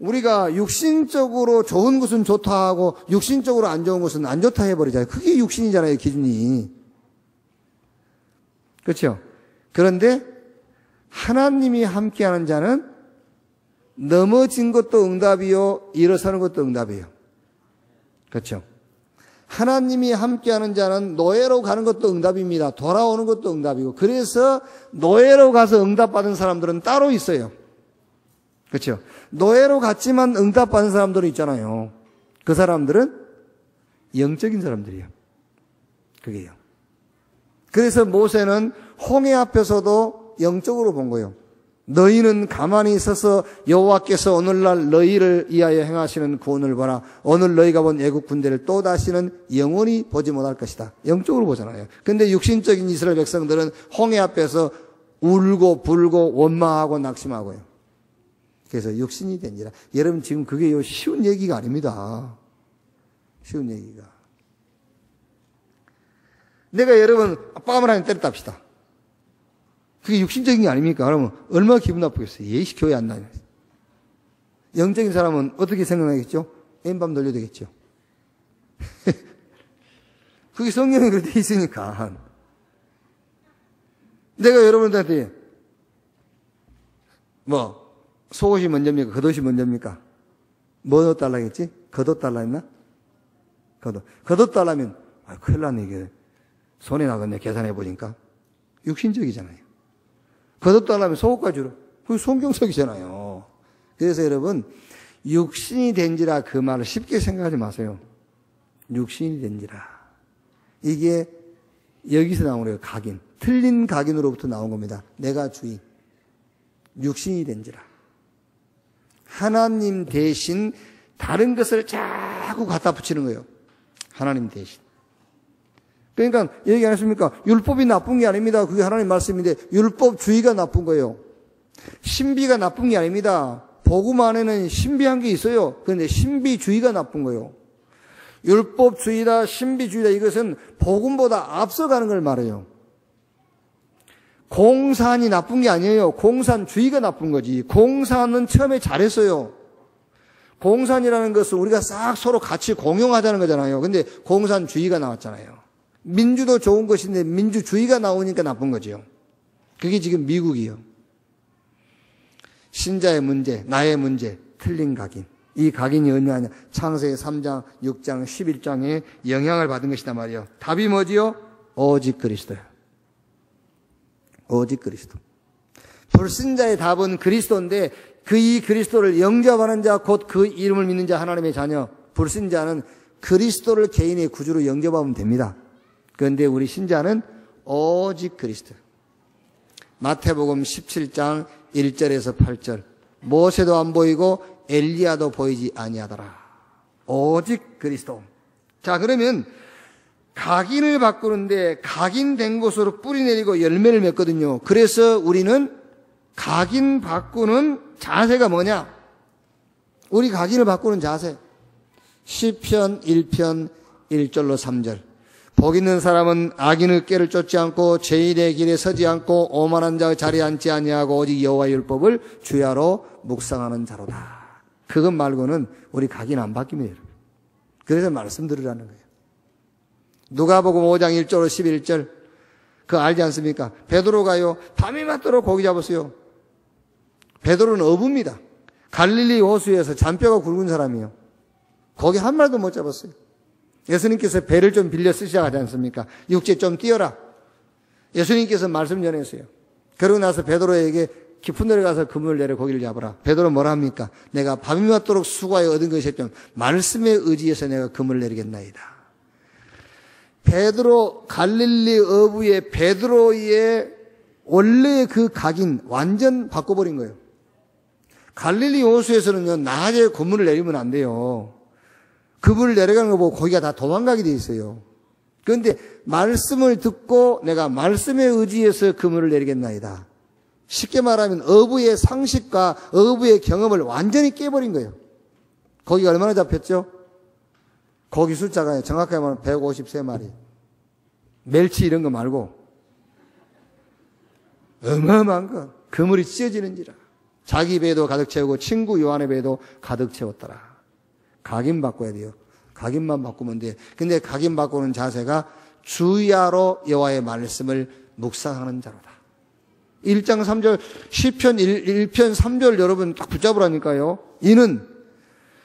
우리가 육신적으로 좋은 것은 좋다 하고 육신적으로 안 좋은 것은 안 좋다 해버리잖아요. 그게 육신이잖아요, 기준이. 그렇죠? 그런데 하나님이 함께하는 자는 넘어진 것도 응답이요, 일어서는 것도 응답이에요. 그렇죠? 하나님이 함께하는 자는 노예로 가는 것도 응답입니다. 돌아오는 것도 응답이고, 그래서 노예로 가서 응답받은 사람들은 따로 있어요. 그렇죠? 노예로 갔지만 응답받은 사람들은 있잖아요. 그 사람들은 영적인 사람들이에요. 그게요. 그래서 모세는 홍해 앞에서도 영적으로 본 거예요. 너희는 가만히 있어서 여호와께서 오늘날 너희를 위하여 행하시는 구원을 보라. 오늘 너희가 본 애국 군대를 또 다시는 영원히 보지 못할 것이다. 영적으로 보잖아요. 근데 육신적인 이스라엘 백성들은 홍해 앞에서 울고 불고 원망하고 낙심하고요. 그래서 육신이 된지라. 여러분 지금 그게 쉬운 얘기가 아닙니다. 쉬운 얘기가. 내가 여러분 뺨을 하나 때렸다 합시다. 그게 육신적인 게 아닙니까? 그러면 얼마나 기분 나쁘겠어요. 예시 교회 안 나요. 영적인 사람은 어떻게 생각하겠죠? N밤 돌려야 되겠죠. 그게 성경에 그렇게 돼 있으니까. 내가 여러분들한테 속옷이 먼저입니까? 겉옷이 먼저입니까? 뭐 넣어달라겠지? 겉옷 달라 했나? 겉옷 달라면 큰일 났네 이게. 손에 나겠네 계산해 보니까. 육신적이잖아요. 겉옷 달라면 속옷까지 주라. 그게 성경석이잖아요. 그래서 여러분 육신이 된지라 그 말을 쉽게 생각하지 마세요. 육신이 된지라. 이게 여기서 나온 거예요. 각인. 틀린 각인으로부터 나온 겁니다. 내가 주인. 육신이 된지라. 하나님 대신 다른 것을 자꾸 갖다 붙이는 거예요. 하나님 대신. 그러니까 얘기 안 했습니까? 율법이 나쁜 게 아닙니다. 그게 하나님 말씀인데 율법주의가 나쁜 거예요. 신비가 나쁜 게 아닙니다. 복음 안에는 신비한 게 있어요. 그런데 신비주의가 나쁜 거예요. 율법주의다 신비주의다 이것은 복음보다 앞서가는 걸 말해요. 공산이 나쁜 게 아니에요. 공산주의가 나쁜 거지. 공산은 처음에 잘했어요. 공산이라는 것은 우리가 싹 서로 같이 공용하자는 거잖아요. 근데 공산주의가 나왔잖아요. 민주도 좋은 것인데 민주주의가 나오니까 나쁜 거죠. 그게 지금 미국이요. 신자의 문제, 나의 문제, 틀린 각인. 이 각인이 얼마냐? 창세기 3장, 6장, 11장에 영향을 받은 것이다 말이에요. 답이 뭐지요? 오직 그리스도예요. 오직 그리스도. 불신자의 답은 그리스도인데 이 그리스도를 영접하는 자, 곧 그 이름을 믿는 자, 하나님의 자녀. 불신자는 그리스도를 개인의 구주로 영접하면 됩니다. 그런데 우리 신자는 오직 그리스도. 마태복음 17장 1절에서 8절. 모세도 안 보이고 엘리야도 보이지 아니하더라. 오직 그리스도. 자, 그러면 각인을 바꾸는데 각인된 곳으로 뿌리 내리고 열매를 맺거든요. 그래서 우리는 각인 바꾸는 자세가 뭐냐? 우리 각인을 바꾸는 자세. 시편 1편 1절로 3절. 복 있는 사람은 악인의 꾀를 쫓지 않고 죄인의 길에 서지 않고 오만한 자의 자리에 앉지 아니하고 오직 여호와의 율법을 주야로 묵상하는 자로다. 그것 말고는 우리 각인 안 바뀝니다. 그래서 말씀 들으라는 거예요. 누가복음 5장 1절로 11절. 그거 알지 않습니까? 베드로가요, 밤이 맞도록 고기 잡았어요. 베드로는 어부입니다. 갈릴리 호수에서 잔뼈가 굵은 사람이에요. 고기 한 마리도 못 잡았어요. 예수님께서 배를 좀 빌려 쓰시자 하지 않습니까? 육지에 좀 띄어라. 예수님께서 말씀 전했어요. 그러고 나서 베드로에게 깊은 데로 가서 그물을 내려 고기를 잡아라. 베드로 뭐라 합니까? 내가 밤이 맞도록 수고하여 얻은 것이 없지만 말씀에 의지해서 내가 그물을 내리겠나이다. 베드로, 갈릴리 어부의 베드로의 원래 그 각인 완전 바꿔버린 거예요. 갈릴리 호수에서는요, 낮에 그물을 내리면 안 돼요. 그물을 내려가는 거 보고 고기가 다 도망가게 돼 있어요. 그런데 말씀을 듣고 내가 말씀에 의지해서 그물을 내리겠나이다. 쉽게 말하면 어부의 상식과 어부의 경험을 완전히 깨버린 거예요. 고기가 얼마나 잡혔죠? 고기 숫자가 정확하게 말하면 153마리. 멸치 이런 거 말고 어마어마한 거. 그물이 찢어지는지라. 자기 배도 가득 채우고 친구 요한의 배도 가득 채웠더라. 각인 바꿔야 돼요. 각인만 바꾸면 돼. 근데 각인 바꾸는 자세가 주야로 여호와의 말씀을 묵상하는 자로다. 1장 3절, 시편 1편 3절 여러분 딱 붙잡으라니까요. 이는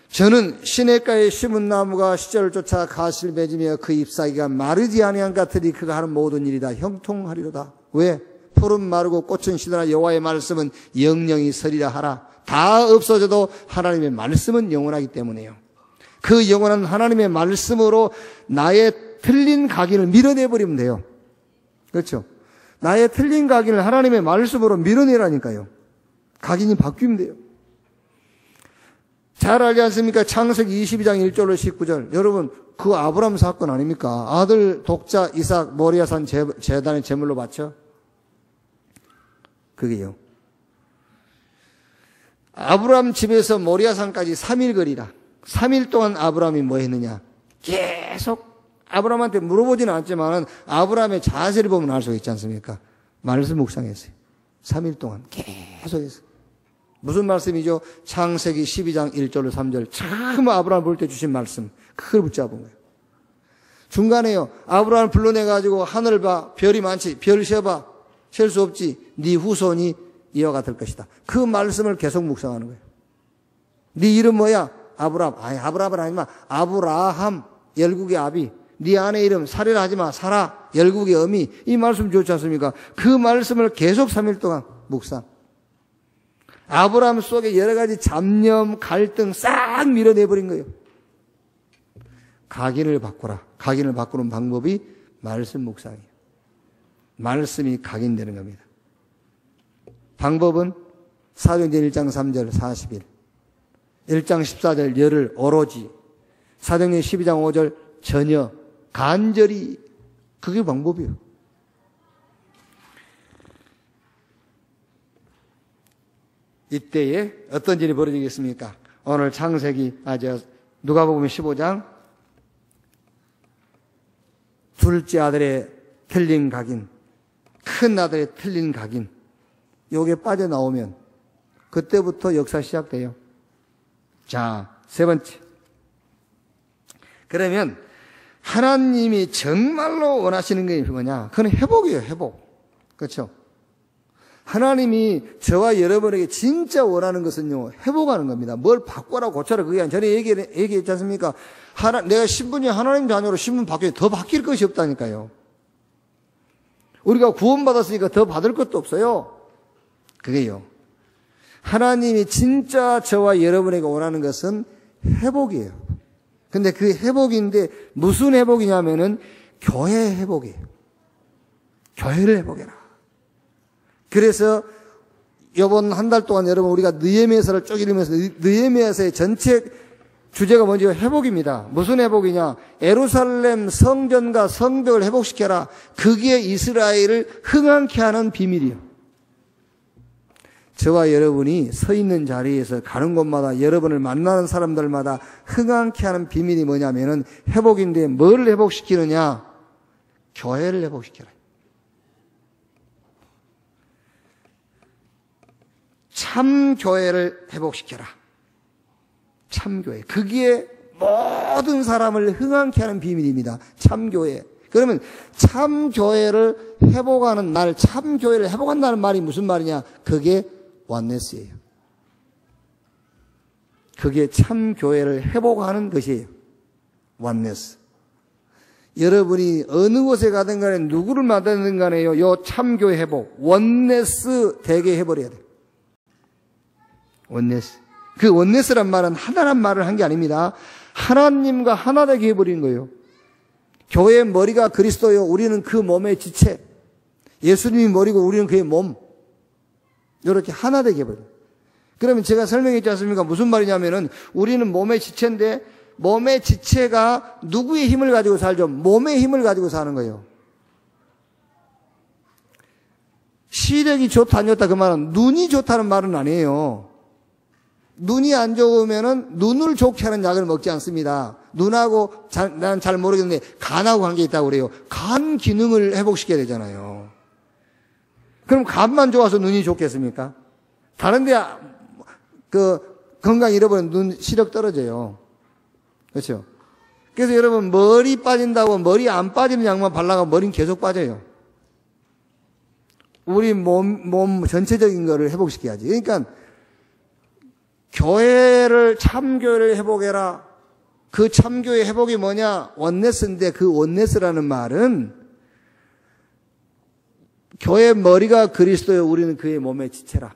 저는 시냇가에 심은 나무가 시절을 쫓아 가시를 맺으며 그 잎사귀가 마르지 아니한 같으니 그가 하는 모든 일이 다 형통하리로다. 왜? 풀은 마르고 꽃은 시들나 여호와의 말씀은 영영이 서리라 하라. 다 없어져도 하나님의 말씀은 영원하기 때문에요. 그 영원한 하나님의 말씀으로 나의 틀린 각인을 밀어내버리면 돼요. 그렇죠? 나의 틀린 각인을 하나님의 말씀으로 밀어내라니까요. 각인이 바뀌면 돼요. 잘 알지 않습니까? 창세기 22장 1절로 19절. 여러분, 그 아브라함 사건 아닙니까? 아들 독자 이삭 모리아산 제단의 제물로 바쳐. 그게요. 아브라함 집에서 모리아산까지 3일 거리라. 3일 동안 아브라함이 뭐 했느냐? 계속 아브라함한테 물어보지는 않지만 아브라함의 자세를 보면 알 수 있지 않습니까? 말씀 묵상했어요. 3일 동안 계속 했어요. 무슨 말씀이죠? 창세기 12장 1절로 3절. 처음 아브라함 볼 때 주신 말씀. 그걸 붙잡은 거예요. 중간에요. 아브라함을 불러내가지고 하늘을 봐. 별이 많지. 별 세봐. 셀 수 없지. 네 후손이 이와 같을 것이다. 그 말씀을 계속 묵상하는 거예요. 네 이름 뭐야? 아브라함. 아니, 아브라함은 아니지만 아브라함. 열국의 아비. 네 아내 이름 사례라 하지마. 사라. 열국의 어미. 이 말씀 좋지 않습니까? 그 말씀을 계속 3일 동안 묵상. 아브라함 속에 여러 가지 잡념, 갈등 싹 밀어내버린 거예요. 각인을 바꾸라. 각인을 바꾸는 방법이 말씀 묵상이에요. 말씀이 각인되는 겁니다. 방법은 사도행전 1장 3절 40일, 1장 14절 열흘 오로지, 사도행전 12장 5절 전혀, 간절히, 그게 방법이에요. 이때에 어떤 일이 벌어지겠습니까? 오늘 창세기, 누가복음 15장 둘째 아들의 틀린 각인, 큰 아들의 틀린 각인, 요게 빠져나오면 그때부터 역사 시작돼요. 자, 세 번째. 그러면 하나님이 정말로 원하시는 게 뭐냐? 그건 회복이에요, 회복. 그렇죠? 하나님이 저와 여러분에게 진짜 원하는 것은요, 회복하는 겁니다. 뭘 바꿔라 고쳐라 그게 아니라 전에 얘기했지 않습니까? 내가 신분이 하나님 자녀로 신분 바뀌어 더 바뀔 것이 없다니까요. 우리가 구원받았으니까 더 받을 것도 없어요. 그게요. 하나님이 진짜 저와 여러분에게 원하는 것은 회복이에요. 근데 그 회복인데 무슨 회복이냐면은 교회 회복이에요. 교회를 회복해라. 그래서 이번 한 달 동안 여러분 우리가 느헤미야서를 쭉 읽으면서 느헤미야서의 전체 주제가 뭔지 회복입니다. 무슨 회복이냐? 예루살렘 성전과 성벽을 회복시켜라. 그게 이스라엘을 흥황케 하는 비밀이에요. 저와 여러분이 서 있는 자리에서 가는 곳마다 여러분을 만나는 사람들마다 흥황케 하는 비밀이 뭐냐면은 회복인데 뭘 회복시키느냐? 교회를 회복시켜라. 참 교회를 회복시켜라. 참 교회. 그게 모든 사람을 흥황케 하는 비밀입니다. 참 교회. 그러면 참 교회를 회복하는 날, 참 교회를 회복한다는 말이 무슨 말이냐? 그게 원네스예요. 그게 참 교회를 회복하는 것이에요. 원네스. 여러분이 어느 곳에 가든 간에 누구를 만나든 간에요. 요 참 교회 회복, 원네스 되게 해버려야 돼요. 원네스. 그 원네스란 말은 하나란 말을 한 게 아닙니다. 하나님과 하나 되게 해버리는 거예요. 교회의 머리가 그리스도요. 우리는 그 몸의 지체. 예수님이 머리고 우리는 그의 몸. 이렇게 하나 되게 해버려요. 그러면 제가 설명했지 않습니까? 무슨 말이냐면은 우리는 몸의 지체인데 몸의 지체가 누구의 힘을 가지고 살죠? 몸의 힘을 가지고 사는 거예요. 시력이 좋다 안 좋다 그 말은 눈이 좋다는 말은 아니에요. 눈이 안 좋으면은 눈을 좋게 하는 약을 먹지 않습니다. 눈하고 나는 잘 모르겠는데 간하고 관계 있다고 그래요. 간 기능을 회복시켜야 되잖아요. 그럼 간만 좋아서 눈이 좋겠습니까? 다른데 건강 잃어버리면 눈 시력 떨어져요. 그렇죠? 그래서 여러분 머리 빠진다고 머리 안 빠지는 약만 발라가면 머리는 계속 빠져요. 우리 몸 전체적인 거를 회복시켜야지. 그러니까 참교회를 회복해라. 그 참교회 회복이 뭐냐? 원네스인데 그 원네스라는 말은 교회 머리가 그리스도요. 우리는 그의 몸의 지체라.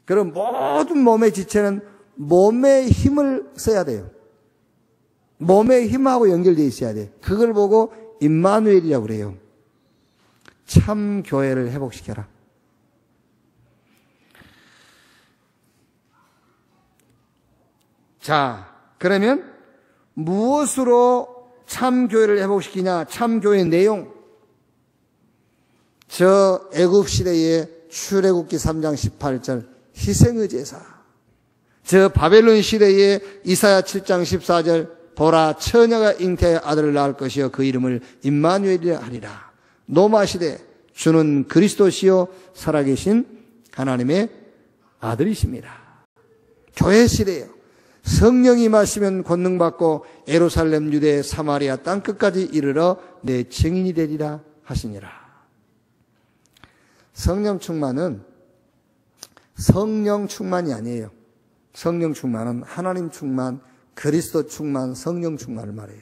그럼 모든 몸의 지체는 몸의 힘을 써야 돼요. 몸의 힘하고 연결되어 있어야 돼요. 그걸 보고 임마누엘이라고 그래요. 참 교회를 회복시켜라. 자, 그러면 무엇으로 참 교회를 회복시키냐? 참 교회의 내용. 저 애굽 시대의 출애굽기 3장 18절 희생의 제사. 저 바벨론 시대의 이사야 7장 14절 보라 처녀가 잉태의 아들을 낳을 것이요 그 이름을 임마누엘이라 하리라. 노마 시대 주는 그리스도시요 살아계신 하나님의 아들이십니다. 교회 시대요. 성령이 임하시면 권능받고 예루살렘 유대 사마리아 땅끝까지 이르러 내 증인이 되리라 하시니라. 성령 충만은 성령 충만이 아니에요. 성령 충만은 하나님 충만, 그리스도 충만, 성령 충만을 말해요.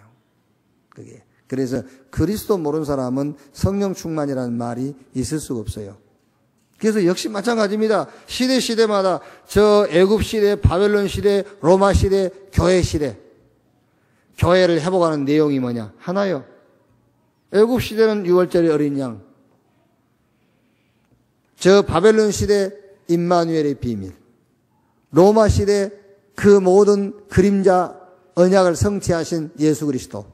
그게. 그래서 그리스도 모르는 사람은 성령 충만이라는 말이 있을 수가 없어요. 그래서 역시 마찬가지입니다. 시대마다 저 애굽 시대, 바벨론 시대, 로마 시대, 교회 시대. 교회를 회복하는 내용이 뭐냐? 하나요. 애굽 시대는 6월절의 어린 양. 저 바벨론 시대 임마누엘의 비밀. 로마 시대 그 모든 그림자 언약을 성취하신 예수 그리스도.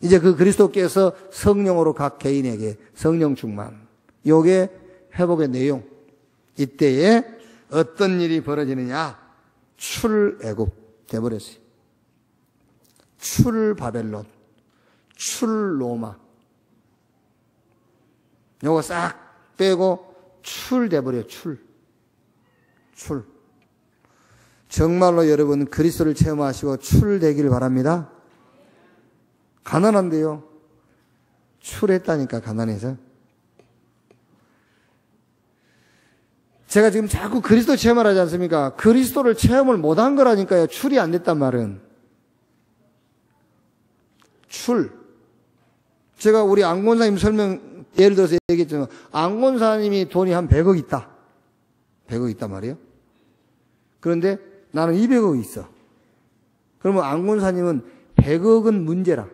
이제 그 그리스도께서 성령으로 각 개인에게 성령 충만. 요게 회복의 내용. 이때에 어떤 일이 벌어지느냐? 출애굽 돼버렸어요. 출바벨론, 출로마. 요거 싹 빼고 출 돼버려요. 출. 정말로 여러분 그리스도를 체험하시고 출 되기를 바랍니다. 가난한데요. 출했다니까, 가난해서. 제가 지금 자꾸 그리스도 체험을 하지 않습니까? 그리스도를 체험을 못한 거라니까요. 출이 안 됐단 말은. 출. 제가 우리 안권사님 설명, 예를 들어서 얘기했지만, 안권사님이 돈이 한 100억 있다. 100억 있단 말이에요. 그런데 나는 200억 있어. 그러면 안권사님은 100억은 문제라.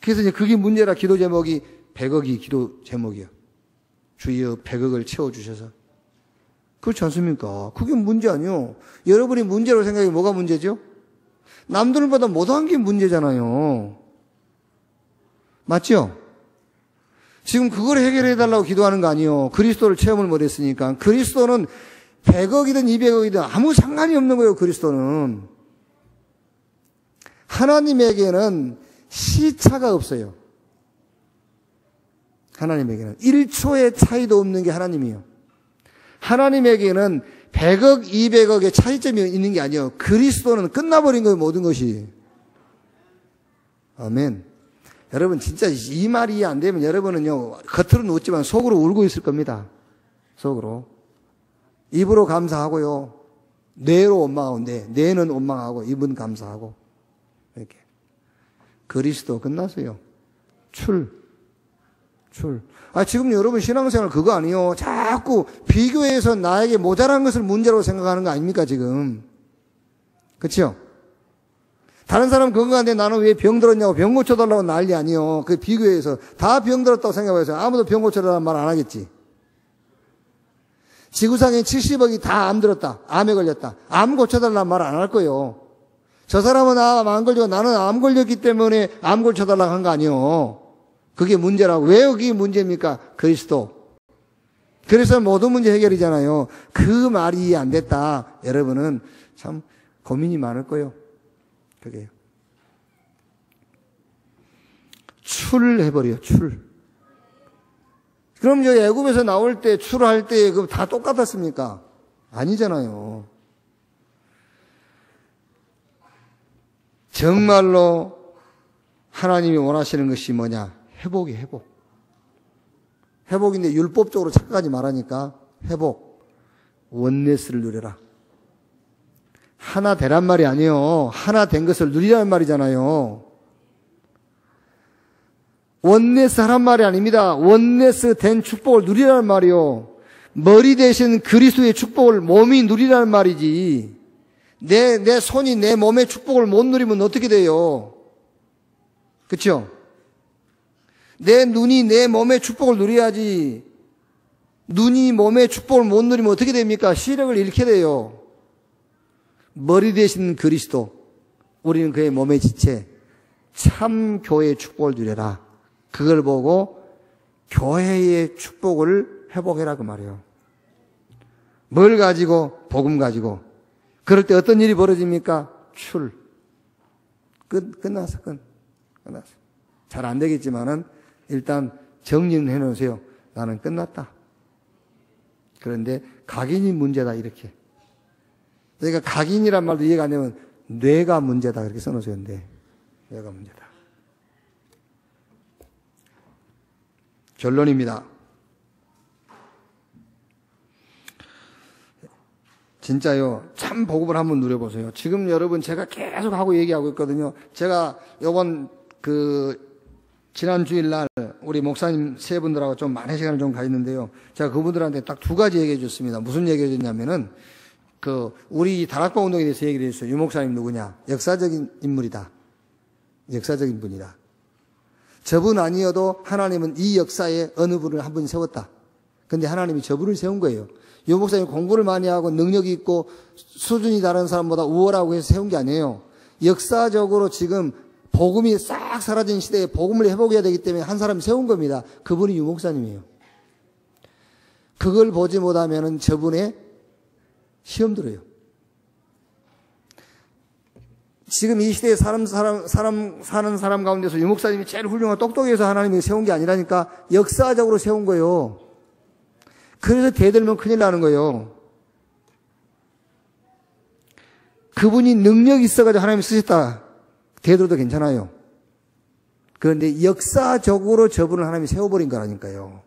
그래서 이제 그게 문제라 기도 제목이 100억이 기도 제목이에요. 주여 100억을 채워주셔서. 그렇지 않습니까? 그게 문제 아니요. 여러분이 문제로 생각해 뭐가 문제죠? 남들보다 못한 게 문제잖아요. 맞죠? 지금 그걸 해결해달라고 기도하는 거 아니에요. 그리스도를 체험을 못했으니까. 그리스도는 100억이든 200억이든 아무 상관이 없는 거예요. 그리스도는. 하나님에게는 시차가 없어요. 하나님에게는 1초의 차이도 없는 게 하나님이에요. 하나님에게는 100억, 200억의 차이점이 있는 게 아니에요. 그리스도는 끝나버린 거예요. 모든 것이. 아멘. 여러분 진짜 이 말이 이해 안 되면 여러분은요 겉으로는 웃지만 속으로 울고 있을 겁니다. 속으로. 입으로 감사하고요. 뇌로 원망하고 뇌는 원망하고 입은 감사하고 이렇게. 그리스도 끝났어요. 출. 지금 여러분 신앙생활 그거 아니에요. 자꾸 비교해서 나에게 모자란 것을 문제로 생각하는 거 아닙니까 지금. 그렇죠? 다른 사람 건강한데 나는 왜 병 들었냐고 병 고쳐달라고 난리 아니에요. 그 비교해서 다 병 들었다고 생각해서 아무도 병 고쳐달라는 말 안 하겠지. 지구상에 70억이 다 암 들었다. 암에 걸렸다. 암 고쳐달라는 말 안 할 거예요. 저 사람은 암 안 걸리고 나는 암 걸렸기 때문에 암 고쳐달라고 한 거 아니에요. 그게 문제라고. 왜 그게 문제입니까? 그리스도. 그래서 모든 문제 해결이잖아요. 그 말이 이해 안 됐다. 여러분은 참 고민이 많을 거예요. 그게요. 출해버려요. 출. 그럼 저 애굽에서 나올 때 출할 때 그럼 다 똑같았습니까? 아니잖아요. 정말로 하나님이 원하시는 것이 뭐냐? 회복이 회복. 회복인데 율법적으로 착각하지 말라니까 회복. 원네스를 누려라. 하나 되란 말이 아니에요. 하나 된 것을 누리라는 말이잖아요. 원네스 하란 말이 아닙니다. 원네스 된 축복을 누리라는 말이요. 머리 대신 그리스도의 축복을 몸이 누리라는 말이지. 내 손이 내 몸의 축복을 못 누리면 어떻게 돼요? 그렇죠? 내 눈이 내 몸의 축복을 누려야지. 눈이 몸의 축복을 못 누리면 어떻게 됩니까? 시력을 잃게 돼요. 머리 대신 그리스도. 우리는 그의 몸의 지체. 참 교회의 축복을 누려라. 그걸 보고 교회의 축복을 회복해라 그 말이에요. 뭘 가지고? 복음 가지고. 그럴 때 어떤 일이 벌어집니까? 출. 끝났어. 끝났어. 잘 안 되겠지만은 일단 정리는 해놓으세요. 나는 끝났다. 그런데 각인이 문제다 이렇게. 그러니까 각인이란 말도 이해가 안 되면 뇌가 문제다 그렇게 써놓으세요. 뇌가 문제다. 결론입니다. 진짜요. 참 복음을 한번 누려보세요. 지금 여러분 제가 계속 하고 얘기하고 있거든요. 제가 요번 지난 주일날 우리 목사님 세 분들하고 좀 많은 시간을 좀 가졌는데요. 제가 그분들한테 딱 두 가지 얘기해 줬습니다. 무슨 얘기해 줬냐면은 우리 다락방 운동에 대해서 얘기를 해줬어요. 유 목사님 누구냐? 역사적인 인물이다. 역사적인 분이다. 저분 아니어도 하나님은 이 역사에 어느 분을 한 분 세웠다. 근데 하나님이 저분을 세운 거예요. 유 목사님 공부를 많이 하고 능력이 있고 수준이 다른 사람보다 우월하고 해서 세운 게 아니에요. 역사적으로 지금 복음이 싹 사라진 시대에 복음을 회복해야 되기 때문에 한 사람이 세운 겁니다. 그분이 유 목사님이에요. 그걸 보지 못하면 저분의 시험 들어요. 지금 이 시대에 사는 사람 가운데서 유목사님이 제일 훌륭하고 똑똑해서 하나님이 세운 게 아니라니까 역사적으로 세운 거예요. 그래서 대들면 큰일 나는 거예요. 그분이 능력이 있어가지고 하나님이 쓰셨다. 대들어도 괜찮아요. 그런데 역사적으로 저분을 하나님이 세워버린 거라니까요.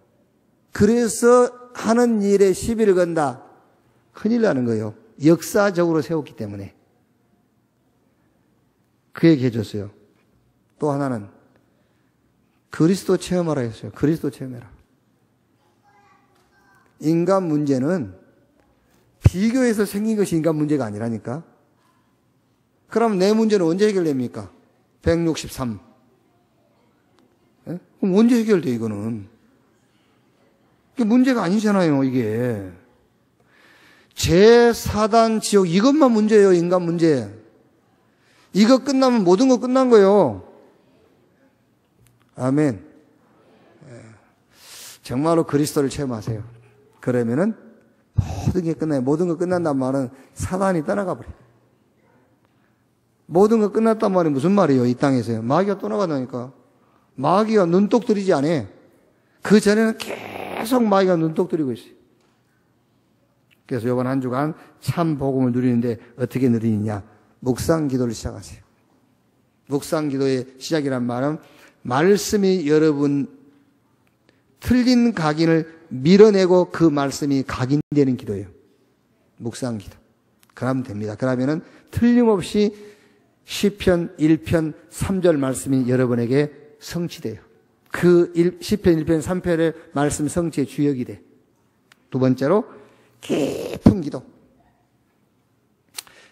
그래서 하는 일에 시비를 건다. 큰일 나는 거예요. 역사적으로 세웠기 때문에. 그 얘기 해줬어요. 또 하나는 그리스도 체험하라 했어요. 그리스도 체험해라. 인간 문제는 비교해서 생긴 것이 인간 문제가 아니라니까. 그럼 내 문제는 언제 해결됩니까? 163. 예? 그럼 언제 해결돼 이거는? 이게 문제가 아니잖아요, 이게. 사단, 지옥, 이것만 문제예요, 인간 문제. 이거 끝나면 모든 거 끝난 거예요. 아멘. 정말로 그리스도를 체험하세요. 그러면은 모든 게 끝나요. 모든 거 끝난단 말은 사단이 떠나가 버려요. 모든 거 끝났단 말이 무슨 말이에요, 이 땅에서요? 마귀가 떠나간다니까. 마귀가 눈독 들이지 않아요. 그 전에는 계속 마귀가 눈독 들이고 있어요. 그래서 이번 한 주간 참 복음을 누리는데 어떻게 누리느냐? 묵상 기도를 시작하세요. 묵상 기도의 시작이란 말은 말씀이 여러분 틀린 각인을 밀어내고 그 말씀이 각인되는 기도예요. 묵상 기도. 그러면 됩니다. 그러면은 틀림없이 시편 1편 3절 말씀이 여러분에게 성취돼요. 그 시편 1편 3편의 말씀 성취의 주역이 돼. 두 번째로 깊은 기도.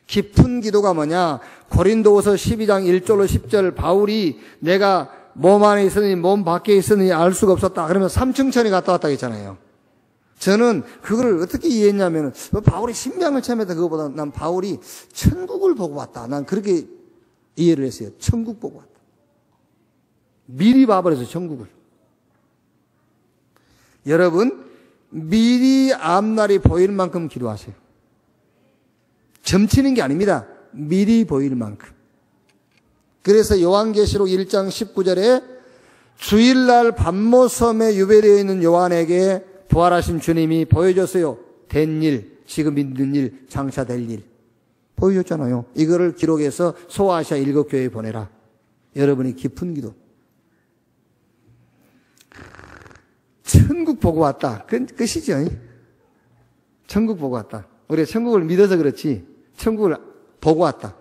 깊은 기도가 뭐냐? 고린도후서 12장 1절로 10절 바울이 내가 몸 안에 있으니 몸 밖에 있으니 알 수가 없었다. 그러면 삼층천에 갔다 왔다 했잖아요. 저는 그거를 어떻게 이해했냐면 바울이 신명을 체험했다 그거보다 난 바울이 천국을 보고 왔다. 난 그렇게 이해를 했어요. 천국 보고 왔다. 미리 봐버려서 천국을. 여러분 미리 앞날이 보일 만큼 기도하세요. 점치는 게 아닙니다. 미리 보일 만큼. 그래서 요한계시록 1장 19절에 주일날 밤모섬에 유배되어 있는 요한에게 부활하신 주님이 보여줬어요. 된 일, 지금 있는 일, 장차 될 일. 보여줬잖아요. 이거를 기록해서 소아시아 7교회에 보내라. 여러분이 깊은 기도. 천국 보고 왔다. 끝이죠. 천국 보고 왔다. 우리가 천국을 믿어서 그렇지 천국을 보고 왔다.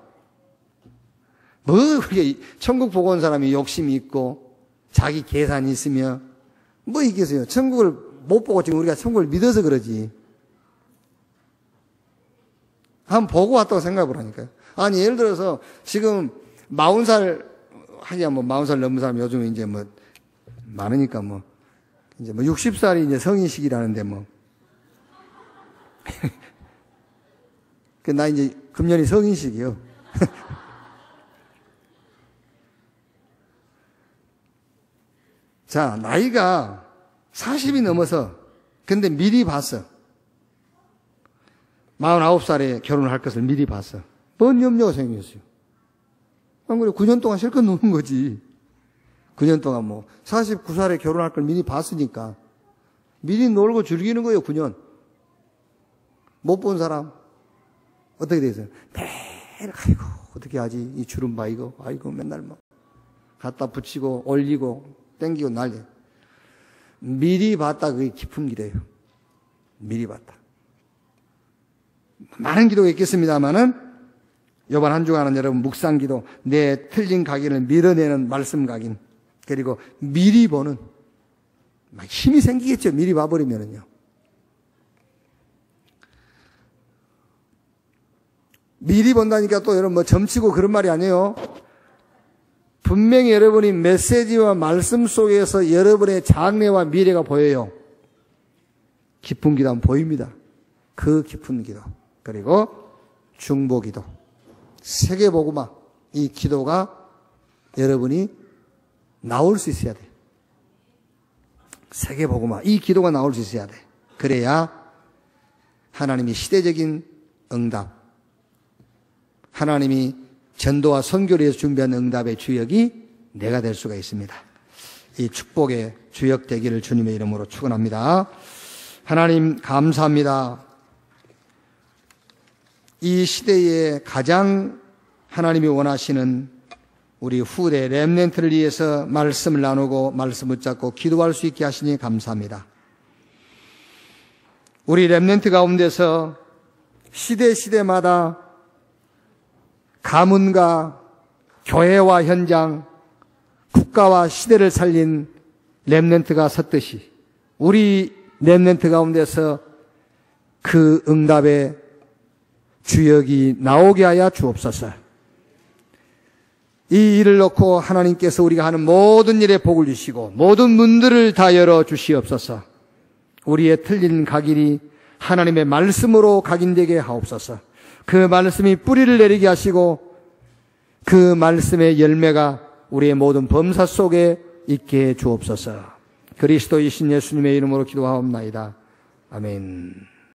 뭐 그렇게 천국 보고 온 사람이 욕심이 있고 자기 계산이 있으며 뭐 있겠어요. 천국을 못 보고 지금 우리가 천국을 믿어서 그러지. 한번 보고 왔다고 생각해 보라니까요. 아니 예를 들어서 지금 40살 하기야 뭐 40살 넘은 사람 요즘 이제 뭐 많으니까 뭐 이제 뭐 60살이 이제 성인식이라는데 뭐 나 이제 금년이 성인식이요. 자, 나이가 40이 넘어서 근데 미리 봤어. 49살에 결혼을 할 것을 미리 봤어. 뭔 염려가 생겼어요. 안 그래? 9년 동안 실컷 노는 거지. 9년 동안 뭐 49살에 결혼할 걸 미리 봤으니까 미리 놀고 즐기는 거예요. 9년. 못 본 사람 어떻게 되세요? 매일 아이고 어떻게 하지? 이 주름 봐 이거 아이고 맨날 뭐 갖다 붙이고 올리고 땡기고 난리. 미리 봤다 그게 깊은 기도예요. 미리 봤다. 많은 기도가 있겠습니다만은 이번 한 주간은 여러분 묵상 기도, 내 틀린 각인을 밀어내는 말씀 각인, 그리고 미리 보는 막 힘이 생기겠죠. 미리 봐버리면은요. 미리 본다니까 또 여러분 뭐 점치고 그런 말이 아니에요. 분명히 여러분이 메시지와 말씀 속에서 여러분의 장래와 미래가 보여요. 깊은 기도는 보입니다. 그 깊은 기도. 그리고 중보 기도. 세계복음화. 이 기도가 여러분이 나올 수 있어야 돼. 세계복음화. 이 기도가 나올 수 있어야 돼. 그래야 하나님이 시대적인 응답, 하나님이 전도와 선교를 위해서 준비한 응답의 주역이 내가 될 수가 있습니다. 이 축복의 주역 되기를 주님의 이름으로 축원합니다. 하나님 감사합니다. 이 시대에 가장 하나님이 원하시는 우리 후대 렘넌트를 위해서 말씀을 나누고 말씀 붙잡고 기도할 수 있게 하시니 감사합니다. 우리 렘넌트 가운데서 시대마다 가문과 교회와 현장, 국가와 시대를 살린 렘넌트가 섰듯이 우리 렘넌트 가운데서 그 응답의 주역이 나오게 하여 주옵소서. 이 일을 놓고 하나님께서 우리가 하는 모든 일에 복을 주시고 모든 문들을 다 열어 주시옵소서. 우리의 틀린 각인이 하나님의 말씀으로 각인되게 하옵소서. 그 말씀이 뿌리를 내리게 하시고 그 말씀의 열매가 우리의 모든 범사 속에 있게 해 주옵소서. 그리스도이신 예수님의 이름으로 기도하옵나이다. 아멘.